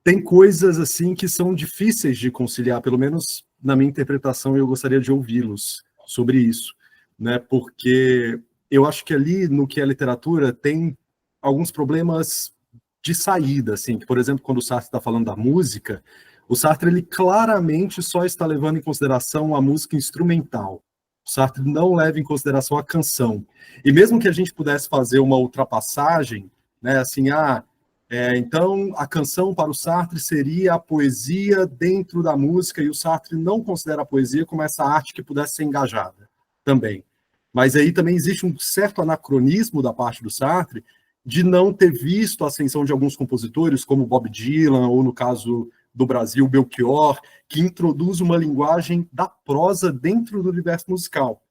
tem coisas, assim, que são difíceis de conciliar, pelo menos na minha interpretação, e eu gostaria de ouvi-los sobre isso, né, porque eu acho que ali no que é literatura tem alguns problemas de saída, assim, que, por exemplo, quando o Sartre está falando da música, o Sartre, ele claramente só está levando em consideração a música instrumental. O Sartre não leva em consideração a canção. E mesmo que a gente pudesse fazer uma ultrapassagem, né, assim, então a canção para o Sartre seria a poesia dentro da música, e o Sartre não considera a poesia como essa arte que pudesse ser engajada também. Mas aí também existe um certo anacronismo da parte do Sartre de não ter visto a ascensão de alguns compositores, como Bob Dylan, ou no caso do Brasil, Belchior, que introduz uma linguagem da prosa dentro do universo musical.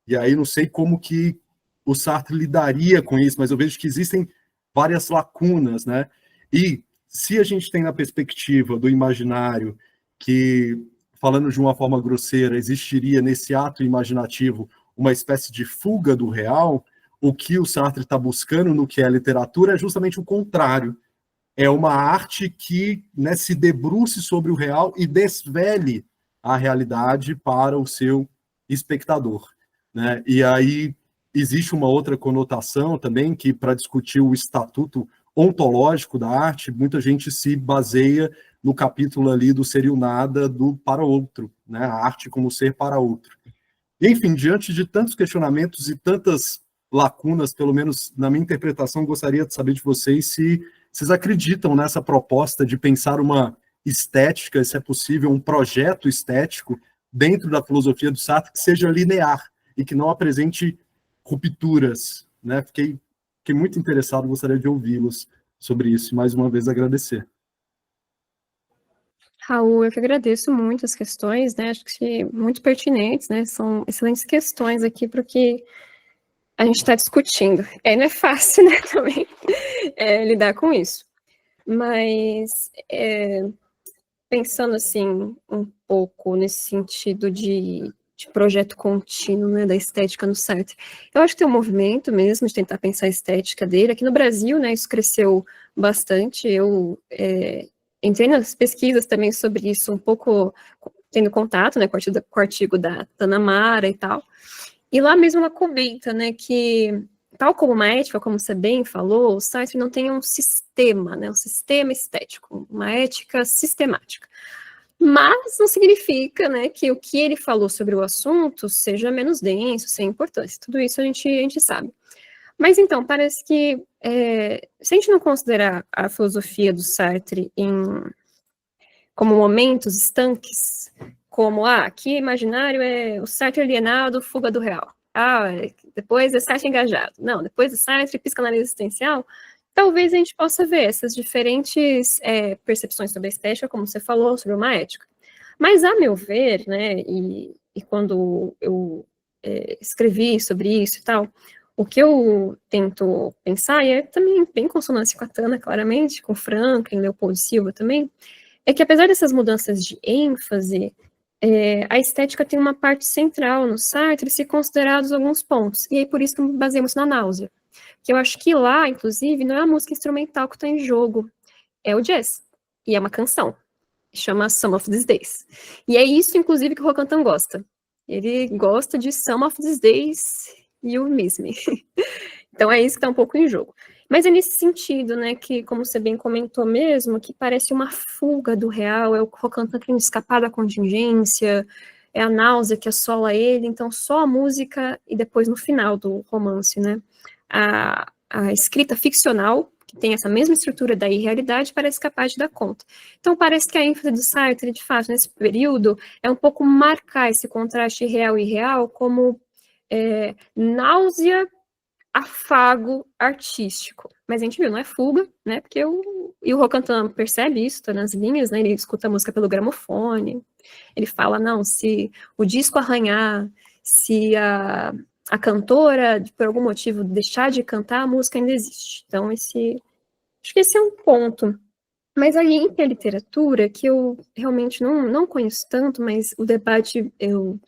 E aí não sei como que o Sartre lidaria com isso, mas eu vejo que existem várias lacunas, né? E se a gente tem na perspectiva do imaginário que, falando de uma forma grosseira, existiria nesse ato imaginativo uma espécie de fuga do real, o que o Sartre está buscando no que é literatura é justamente o contrário. É uma arte que, né, se debruce sobre o real e desvele a realidade para o seu espectador, né? E aí existe uma outra conotação também, que para discutir o estatuto ontológico da arte, muita gente se baseia no capítulo ali do Ser e o Nada, do para outro, né? A arte como ser para outro. Enfim, diante de tantos questionamentos e tantas lacunas, pelo menos na minha interpretação, gostaria de saber de vocês se vocês acreditam nessa proposta de pensar uma estética, se é possível, um projeto estético dentro da filosofia do Sartre que seja linear e que não apresente rupturas, né? Fiquei muito interessado, gostaria de ouvi-los sobre isso e mais uma vez agradecer. Raul, eu que agradeço muito as questões, né? Acho que muito pertinentes, né? São excelentes questões aqui para o que a gente está discutindo. Não é fácil, né, também, lidar com isso. Mas, pensando, assim, um pouco nesse sentido de projeto contínuo, né, da estética no Sartre, eu acho que tem um movimento mesmo de tentar pensar a estética dele. Aqui no Brasil, né, isso cresceu bastante. Eu entrei nas pesquisas também sobre isso, um pouco tendo contato, né, com o artigo da Tana Mara e tal. E lá mesmo ela comenta, né, que, tal como uma ética, como você bem falou, o Sartre não tem um sistema, né, um sistema estético, uma ética sistemática. Mas não significa, né, que o que ele falou sobre o assunto seja menos denso, sem importância. Tudo isso a gente sabe. Mas então, parece que, se a gente não considerar a filosofia do Sartre como momentos estanques, como, que imaginário é o Sartre alienado, fuga do real. Depois é Sartre engajado. Não, depois é Sartre psicanálise existencial. Talvez a gente possa ver essas diferentes percepções sobre a estética, como você falou, sobre uma ética. Mas, a meu ver, né, e quando eu escrevi sobre isso e tal, o que eu tento pensar, e é também bem consonância com a Tana, claramente, com Franklin, Leopoldo Silva também, é que apesar dessas mudanças de ênfase, a estética tem uma parte central no Sartre, se considerados alguns pontos, e aí por isso que me baseamos na náusea. Que eu acho que lá, inclusive, não é a música instrumental que está em jogo, é o jazz, e é uma canção, chama Some of These Days. E é isso, inclusive, que o Rocantan gosta. Ele gosta de Some of These Days, You Miss Me. Então é isso que está um pouco em jogo. Mas é nesse sentido, né, que, como você bem comentou mesmo, que parece uma fuga do real, é o Rocantan querendo escapar da contingência, é a náusea que assola ele, então só a música, e depois no final do romance, né, a escrita ficcional, que tem essa mesma estrutura da irrealidade, parece capaz de dar conta. Então, parece que a ênfase do Sartre, de fato, nesse período, é um pouco marcar esse contraste real e irreal como náusea, afago artístico. Mas a gente viu, não é fuga, né? Porque o Rocantin percebe isso, tá nas linhas, né? Ele escuta a música pelo gramofone, ele fala, não, se o disco arranhar, se a cantora, por algum motivo, deixar de cantar, a música ainda existe. Então, acho que esse é um ponto. Mas aí, entre a literatura, que eu realmente não conheço tanto, mas o debate, eu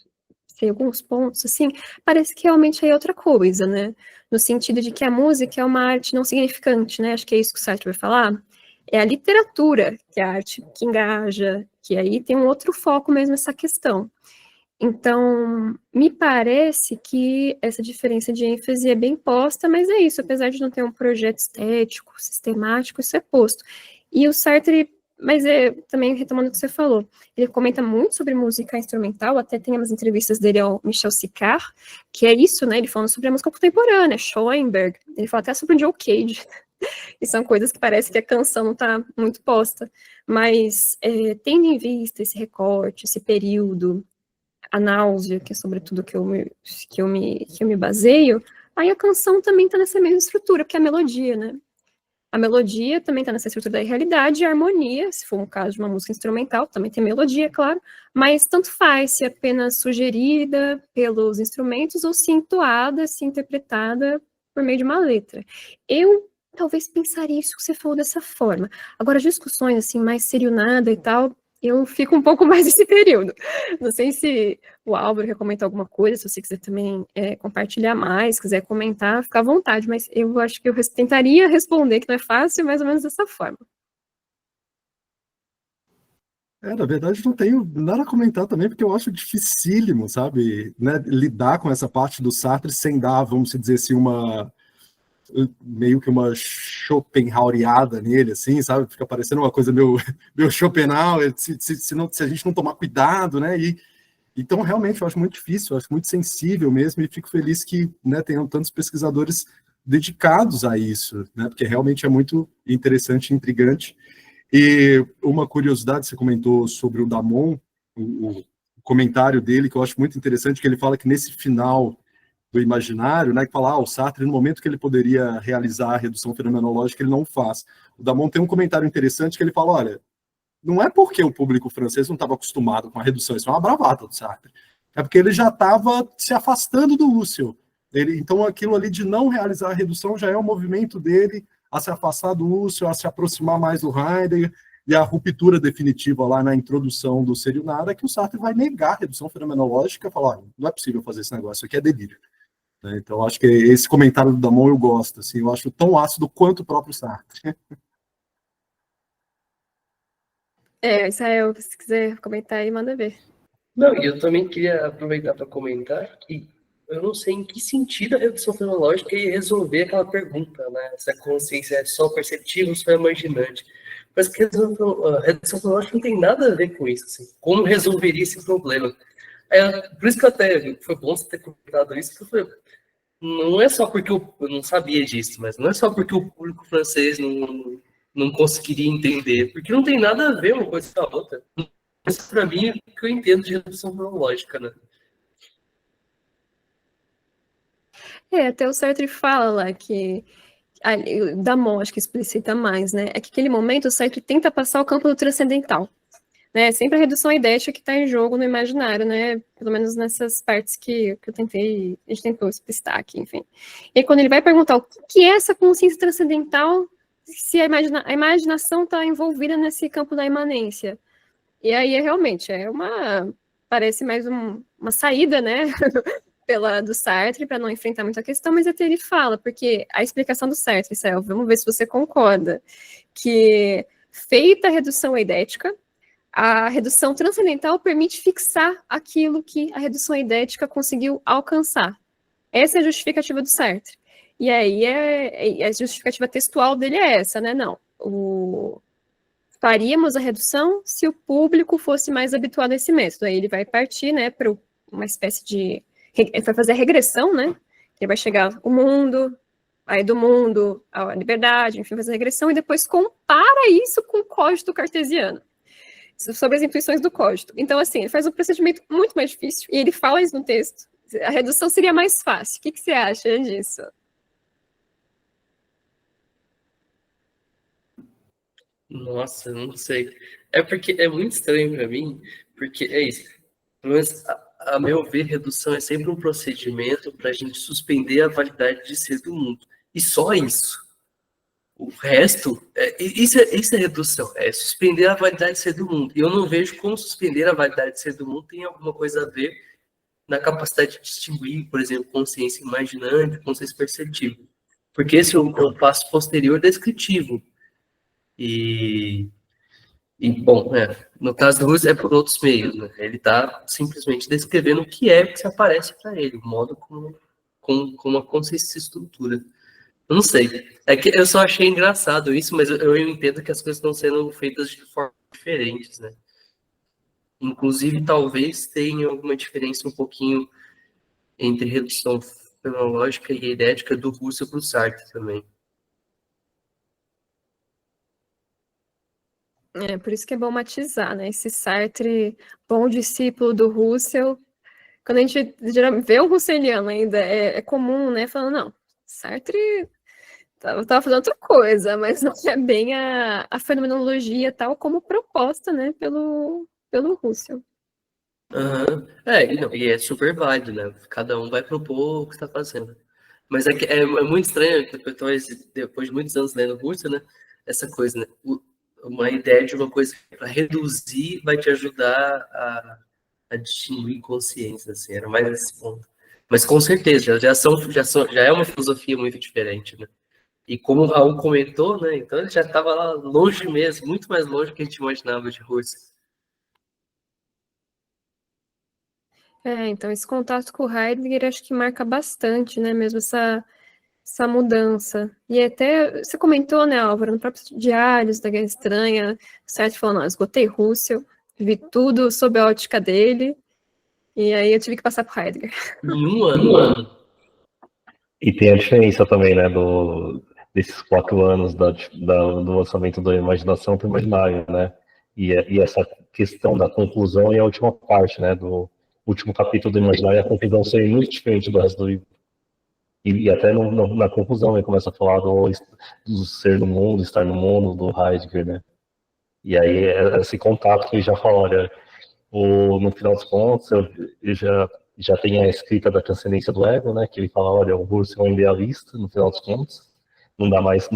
sei alguns pontos, assim, parece que realmente é outra coisa, né? No sentido de que a música é uma arte não significante, né? Acho que é isso que o Sartre vai falar. É a literatura, que é a arte que engaja, que aí tem um outro foco mesmo nessa questão. Então, me parece que essa diferença de ênfase é bem posta, mas é isso, apesar de não ter um projeto estético, sistemático, isso é posto. E o Sartre, mas também retomando o que você falou, ele comenta muito sobre música instrumental, até tem umas entrevistas dele ao Michel Sicard, que é isso, né, ele falando sobre a música contemporânea, Schoenberg, ele fala até sobre o Joe Cage, e são coisas que parece que a canção não está muito posta, mas tendo em vista esse recorte, esse período, a náusea, que é sobretudo que eu me baseio, aí a canção também está nessa mesma estrutura, porque é a melodia, né? A melodia também está nessa estrutura da realidade, e a harmonia, se for um caso de uma música instrumental, também tem melodia, claro, mas tanto faz se é apenas sugerida pelos instrumentos ou se entoada, se interpretada por meio de uma letra. Eu talvez pensaria isso que você falou dessa forma. Agora, discussões assim, mais serionada e tal, eu fico um pouco mais nesse período. Não sei se o Álvaro quer comentar alguma coisa, se você quiser também compartilhar mais, quiser comentar, fica à vontade, mas eu acho que eu tentaria responder, que não é fácil, mais ou menos dessa forma. Na verdade, não tenho nada a comentar também, porque eu acho dificílimo, sabe, né, lidar com essa parte do Sartre sem dar, vamos dizer assim, meio que uma Schopenhaueriada nele, assim, sabe? Fica parecendo uma coisa meio Schopenhauer, se a gente não tomar cuidado, né? Então, realmente, eu acho muito difícil, eu acho muito sensível mesmo, e fico feliz que, né, tenham tantos pesquisadores dedicados a isso, né? Porque realmente é muito interessante e intrigante. E uma curiosidade, você comentou sobre o Damon, o comentário dele, que eu acho muito interessante, que ele fala que nesse final do imaginário, né, que fala, o Sartre, no momento que ele poderia realizar a redução fenomenológica, ele não faz. O Damon tem um comentário interessante que ele fala, olha, não é porque o público francês não estava acostumado com a redução, isso é uma bravata do Sartre, é porque ele já estava se afastando do Husserl. Então, aquilo ali de não realizar a redução já é um movimento dele a se afastar do Husserl, a se aproximar mais do Heidegger, e a ruptura definitiva lá na introdução do Ser e o Nada é que o Sartre vai negar a redução fenomenológica e falar, não é possível fazer esse negócio, isso aqui é delírio. Então, acho que esse comentário do Damon eu gosto, assim, eu acho tão ácido quanto o próprio Sartre. Israel, se quiser comentar aí, manda ver. Não, e eu também queria aproveitar para comentar que eu não sei em que sentido a redução fenomenológica ia resolver aquela pergunta, né? Se a consciência é só perceptível ou só imaginante. Mas que a redução fenomenológica não tem nada a ver com isso, assim. Como resolveria esse problema? Por isso que até foi bom você ter comentado isso, porque eu falei, não é só porque eu não sabia disso, mas não é só porque o público francês não conseguiria entender, porque não tem nada a ver uma coisa com a outra. Isso, para mim, é o que eu entendo de redução cronológica, né? Até o Sartre fala lá que o Damon, acho que explicita mais, né? É que aquele momento o Sartre tenta passar o campo do transcendental, né? Sempre a redução idética que está em jogo no imaginário, né? Pelo menos nessas partes que a gente tentou explicitar aqui, enfim. E aí, quando ele vai perguntar o que é essa consciência transcendental, se a imaginação está envolvida nesse campo da imanência. E aí, realmente, parece mais uma saída, né? Do Sartre, para não enfrentar muita questão, mas até ele fala, porque a explicação do Sartre, Israel, vamos ver se você concorda, que feita a redução eidética, a redução transcendental permite fixar aquilo que a redução eidética conseguiu alcançar. Essa é a justificativa do Sartre. E aí, a justificativa textual dele é essa, né? Não, faríamos a redução se o público fosse mais habituado a esse método. Aí ele vai partir, né, para uma espécie de... Ele vai fazer a regressão, né? Ele vai chegar o mundo, aí do mundo à liberdade, enfim, faz a regressão, e depois compara isso com o código cartesiano, sobre as intuições do código. Então, assim, ele faz um procedimento muito mais difícil, e ele fala isso no texto. A redução seria mais fácil. O que você acha disso? Nossa, não sei. É porque é muito estranho para mim, porque é isso. Mas, a meu ver, redução é sempre um procedimento para a gente suspender a validade de ser do mundo. E só isso. O resto, isso é redução, é suspender a validade de ser do mundo. E eu não vejo como suspender a validade de ser do mundo tem alguma coisa a ver na capacidade de distinguir, por exemplo, consciência imaginante, consciência perceptiva. Porque esse é o passo posterior descritivo. E bom, no caso do Russo é por outros meios, né? Ele está simplesmente descrevendo o que é que se aparece para ele, o modo como a consciência se estrutura. Eu não sei. É que eu só achei engraçado isso, mas eu entendo que as coisas estão sendo feitas de formas diferentes, né? Inclusive, talvez tenha alguma diferença um pouquinho entre redução fenomenológica e idética do Russell para o Sartre também. Por isso que é bom matizar, né? Esse Sartre, bom discípulo do Russell. Quando a gente vê o russeliano ainda, é comum, né? Falando, não, Sartre estava fazendo outra coisa, mas não é bem a fenomenologia tal como proposta, né? Pelo Russell. Uhum. E é super válido, né? Cada um vai propor o que está fazendo. Mas é muito estranho que depois de muitos anos lendo Russell, né? Essa coisa, né? Uma ideia de uma coisa para reduzir vai te ajudar a distinguir consciência, assim, era mais esse ponto. Mas com certeza, já é uma filosofia muito diferente, né? E como o Raul comentou, né? Então ele já estava lá longe mesmo, muito mais longe do que a gente imaginava de Russell. Então esse contato com o Heidegger acho que marca bastante, né? Mesmo essa mudança. E até, você comentou, né, Álvaro, no próprio Diários da Guerra Estranha, o Sartre falou, não, esgotei Russell, vi tudo sob a ótica dele, e aí eu tive que passar por Heidegger. Em um ano. E tem a diferença também, né, desses 4 anos do lançamento da imaginação para o imaginário, né? E essa questão da conclusão e a última parte, né, do último capítulo do imaginário, a conclusão ser muito diferente do resto do livro. E até na conclusão ele começa a falar do ser no mundo, estar no mundo, do Heidegger, né? E aí esse contato que ele já fala, olha, no final dos contos, eu já tem a escrita da transcendência do ego, né? Que ele fala, olha, o Russell é um idealista, no final dos contos, não dá mais,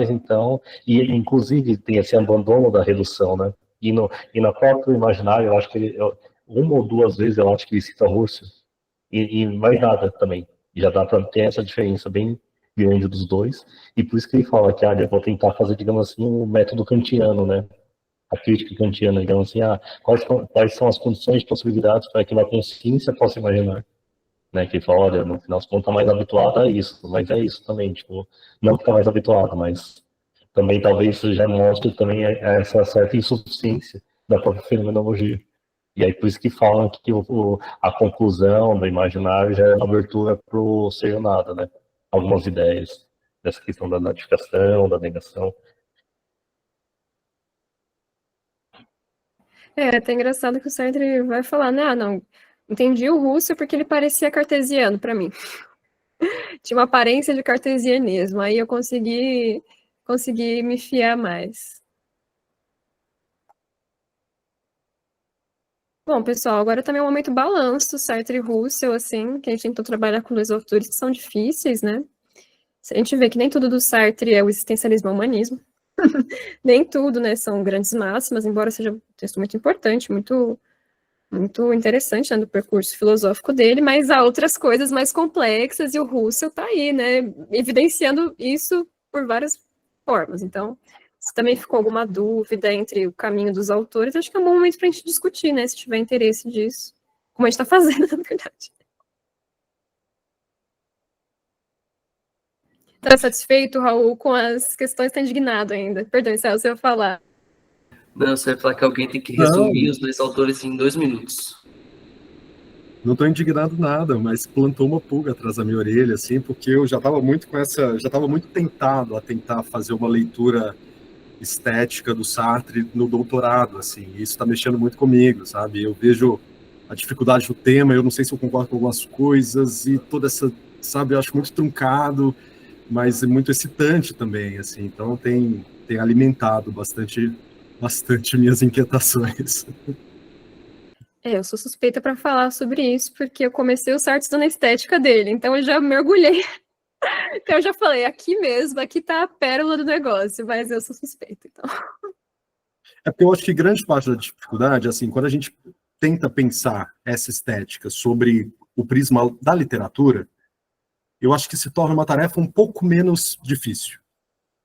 então, e inclusive tem esse abandono da redução, né? E na própria imaginário, eu acho que uma ou duas vezes eu acho que ele cita Russell, e mais nada também. Já dá para ter essa diferença bem grande dos dois, e por isso que ele fala que, eu vou tentar fazer, digamos assim, um método kantiano, né? A crítica kantiana, digamos assim, quais são as condições de possibilidades para que uma consciência possa imaginar, né? Que fala, olha, no final das contas, está mais habituado a isso, mas é isso também, tipo, não fica mais habituado, mas também talvez isso já mostre também essa certa insuficiência da própria fenomenologia. E aí por isso que falam que a conclusão do imaginário já é uma abertura para o ser ou nada, né? Algumas ideias dessa questão da notificação, da negação. É até engraçado que o Sartre vai falar, né? Não, entendi o Russell porque ele parecia cartesiano para mim. Tinha uma aparência de cartesianismo, aí eu consegui me fiar mais. Bom, pessoal, agora também é um momento balanço, Sartre e Russell, assim, que a gente tentou trabalhar com dois autores que são difíceis, né? A gente vê que nem tudo do Sartre é o existencialismo e o humanismo. Nem tudo, né, são grandes máximas, embora seja um texto muito importante, muito interessante, né, do percurso filosófico dele, mas há outras coisas mais complexas e o Russell está aí, né, evidenciando isso por várias formas. Então, se também ficou alguma dúvida entre o caminho dos autores, acho que é um bom momento para a gente discutir, né, se tiver interesse disso, como a gente está fazendo, na verdade. Está satisfeito, Raul, com as questões? Está indignado ainda? Perdão, Celso, eu ia falar. Não, você vai falar que alguém tem que resumir os dois autores em 2 minutos. Não estou indignado nada, mas plantou uma pulga atrás da minha orelha, assim, porque eu já estava muito já estava muito tentado a tentar fazer uma leitura estética do Sartre no doutorado, assim, e isso está mexendo muito comigo, sabe? Eu vejo a dificuldade do tema, eu não sei se eu concordo com algumas coisas, e toda essa, sabe, eu acho muito truncado, mas é muito excitante também, assim, então tem alimentado bastante minhas inquietações. Eu sou suspeita para falar sobre isso, porque eu comecei o Sartre estudando a estética dele, então eu já mergulhei. Então eu já falei, aqui mesmo, aqui tá a pérola do negócio, mas eu sou suspeita, então. É porque eu acho que grande parte da dificuldade, assim, quando a gente tenta pensar essa estética sobre o prisma da literatura, eu acho que se torna uma tarefa um pouco menos difícil.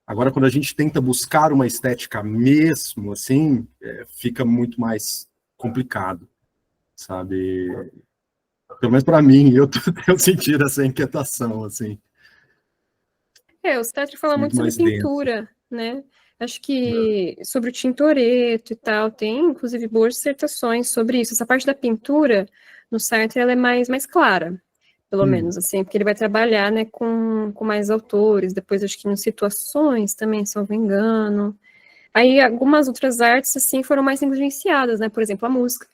Agora, quando a gente tenta buscar uma estética mesmo, assim, fica muito mais complicado, sabe? Pelo menos para mim, eu tenho sentido essa inquietação, assim. O Sartre fala muito Muito sobre mais denso. pintura, né? Acho que sobre o Tintoretto e tal, tem inclusive boas dissertações sobre isso. Essa parte da pintura, no Sartre, ela é mais clara, pelo menos, assim, porque ele vai trabalhar, né, com mais autores, depois acho que em situações também, se eu não me engano. Aí algumas outras artes, assim, foram mais negligenciadas, né? Por exemplo, a música,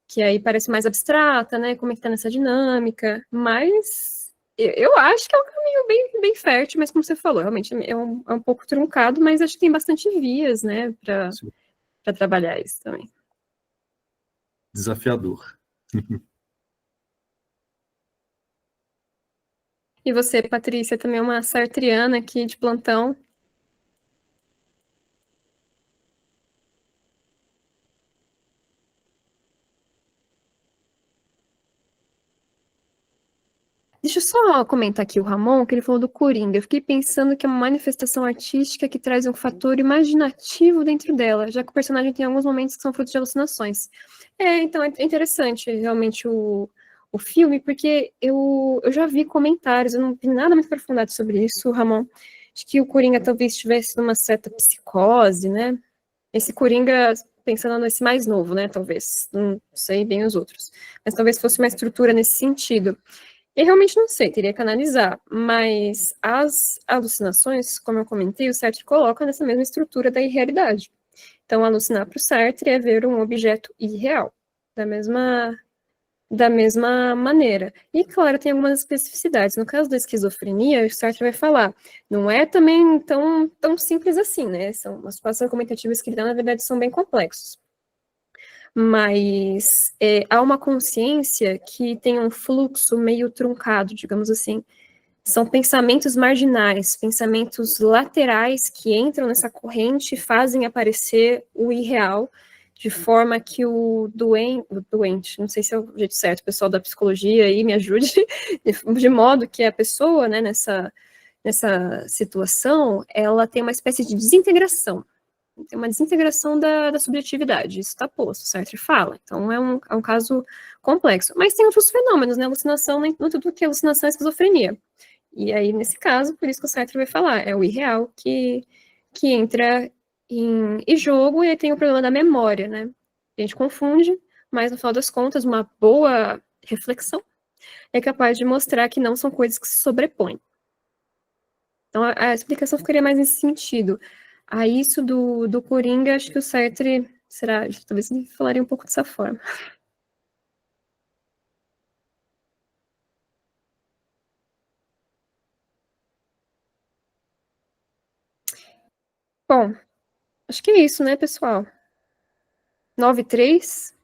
que aí parece mais abstrata, né? Como é que tá nessa dinâmica, mas eu acho que é um caminho bem fértil, mas como você falou, realmente é um pouco truncado, mas acho que tem bastante vias, né, para trabalhar isso também. Desafiador. E você, Patrícia, também é uma sartriana aqui de plantão. Deixa eu só comentar aqui o Ramon, que ele falou do Coringa. Eu fiquei pensando que é uma manifestação artística que traz um fator imaginativo dentro dela, já que o personagem tem alguns momentos que são frutos de alucinações. Então é interessante realmente o filme, porque eu já vi comentários, eu não vi nada muito aprofundado sobre isso, Ramon, de que o Coringa talvez estivesse numa certa psicose, né? Esse Coringa, pensando nesse mais novo, né? Talvez, não sei bem os outros, mas talvez fosse uma estrutura nesse sentido. Eu realmente não sei, teria que analisar, mas as alucinações, como eu comentei, o Sartre coloca nessa mesma estrutura da irrealidade. Então, alucinar para o Sartre é ver um objeto irreal, da mesma maneira. E, claro, tem algumas especificidades. No caso da esquizofrenia, o Sartre vai falar, não é também tão simples assim, né? São as quatro argumentativas que ele dá, na verdade, são bem complexos. Mas há uma consciência que tem um fluxo meio truncado, digamos assim. São pensamentos marginais, pensamentos laterais que entram nessa corrente e fazem aparecer o irreal, de forma que o doente, não sei se é o jeito certo, o pessoal da psicologia aí me ajude, de modo que a pessoa, né, nessa situação, ela tem uma espécie de desintegração. Tem uma desintegração da subjetividade, isso está posto, Sartre fala. Então é um caso complexo. Mas tem outros fenômenos, né? Alucinação, nem tudo que é alucinação é esquizofrenia. E aí, nesse caso, por isso que o Sartre vai falar, é o irreal que entra em jogo, e aí tem o problema da memória, né? A gente confunde, mas no final das contas, uma boa reflexão é capaz de mostrar que não são coisas que se sobrepõem. Então, a explicação ficaria mais nesse sentido. A isso do Coringa, acho que o Sartre talvez ele falaria um pouco dessa forma. Bom, acho que é isso, né, pessoal? 9:03.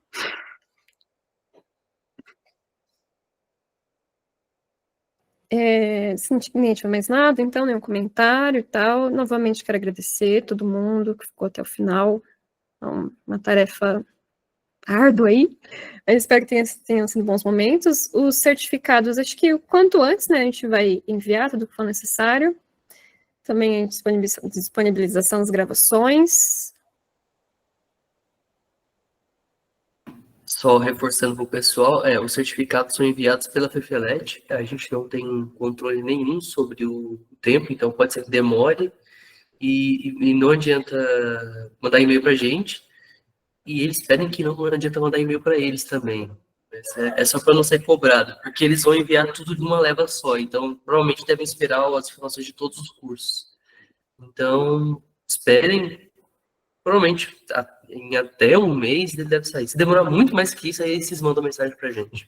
Sentimento, mais nada, então, nenhum comentário e tal. Novamente quero agradecer todo mundo que ficou até o final. É uma tarefa árdua aí. Eu espero que tenham sido bons momentos. Os certificados, acho que o quanto antes, né, a gente vai enviar tudo que for necessário. Também a disponibilização das gravações. Só reforçando para o pessoal, os certificados são enviados pela FEFELET, a gente não tem controle nenhum sobre o tempo, então pode ser que demore, e não adianta mandar e-mail para a gente, e eles pedem que não adianta mandar e-mail para eles também. É só para não ser cobrado, porque eles vão enviar tudo de uma leva só, então provavelmente devem esperar as informações de todos os cursos. Então, esperem, provavelmente em até um mês ele deve sair. Se demorar muito mais que isso, aí vocês mandam mensagem para a gente.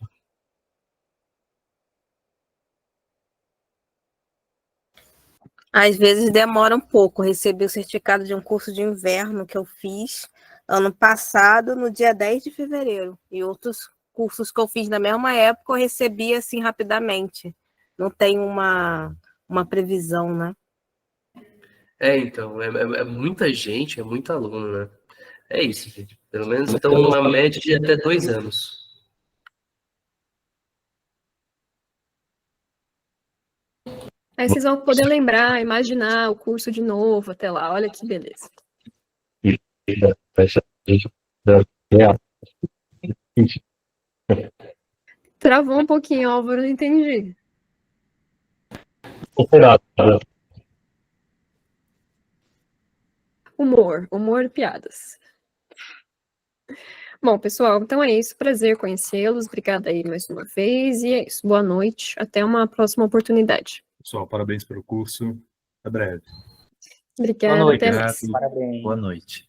Às vezes demora um pouco. Recebi o certificado de um curso de inverno que eu fiz ano passado, no dia 10 de fevereiro. E outros cursos que eu fiz na mesma época, eu recebi assim rapidamente. Não tem uma previsão, né? Então, é muita gente, é muito aluno, né? É isso, gente. Pelo menos, então, uma média de até 2 anos. Aí vocês vão poder lembrar, imaginar o curso de novo até lá. Olha que beleza. Travou um pouquinho, Álvaro, não entendi. Humor e piadas. Bom, pessoal, então é isso. Prazer conhecê-los. Obrigada aí mais uma vez. E é isso. Boa noite. Até uma próxima oportunidade. Pessoal, parabéns pelo curso. Até breve. Obrigada. Boa noite. Até mais. Parabéns. Boa noite.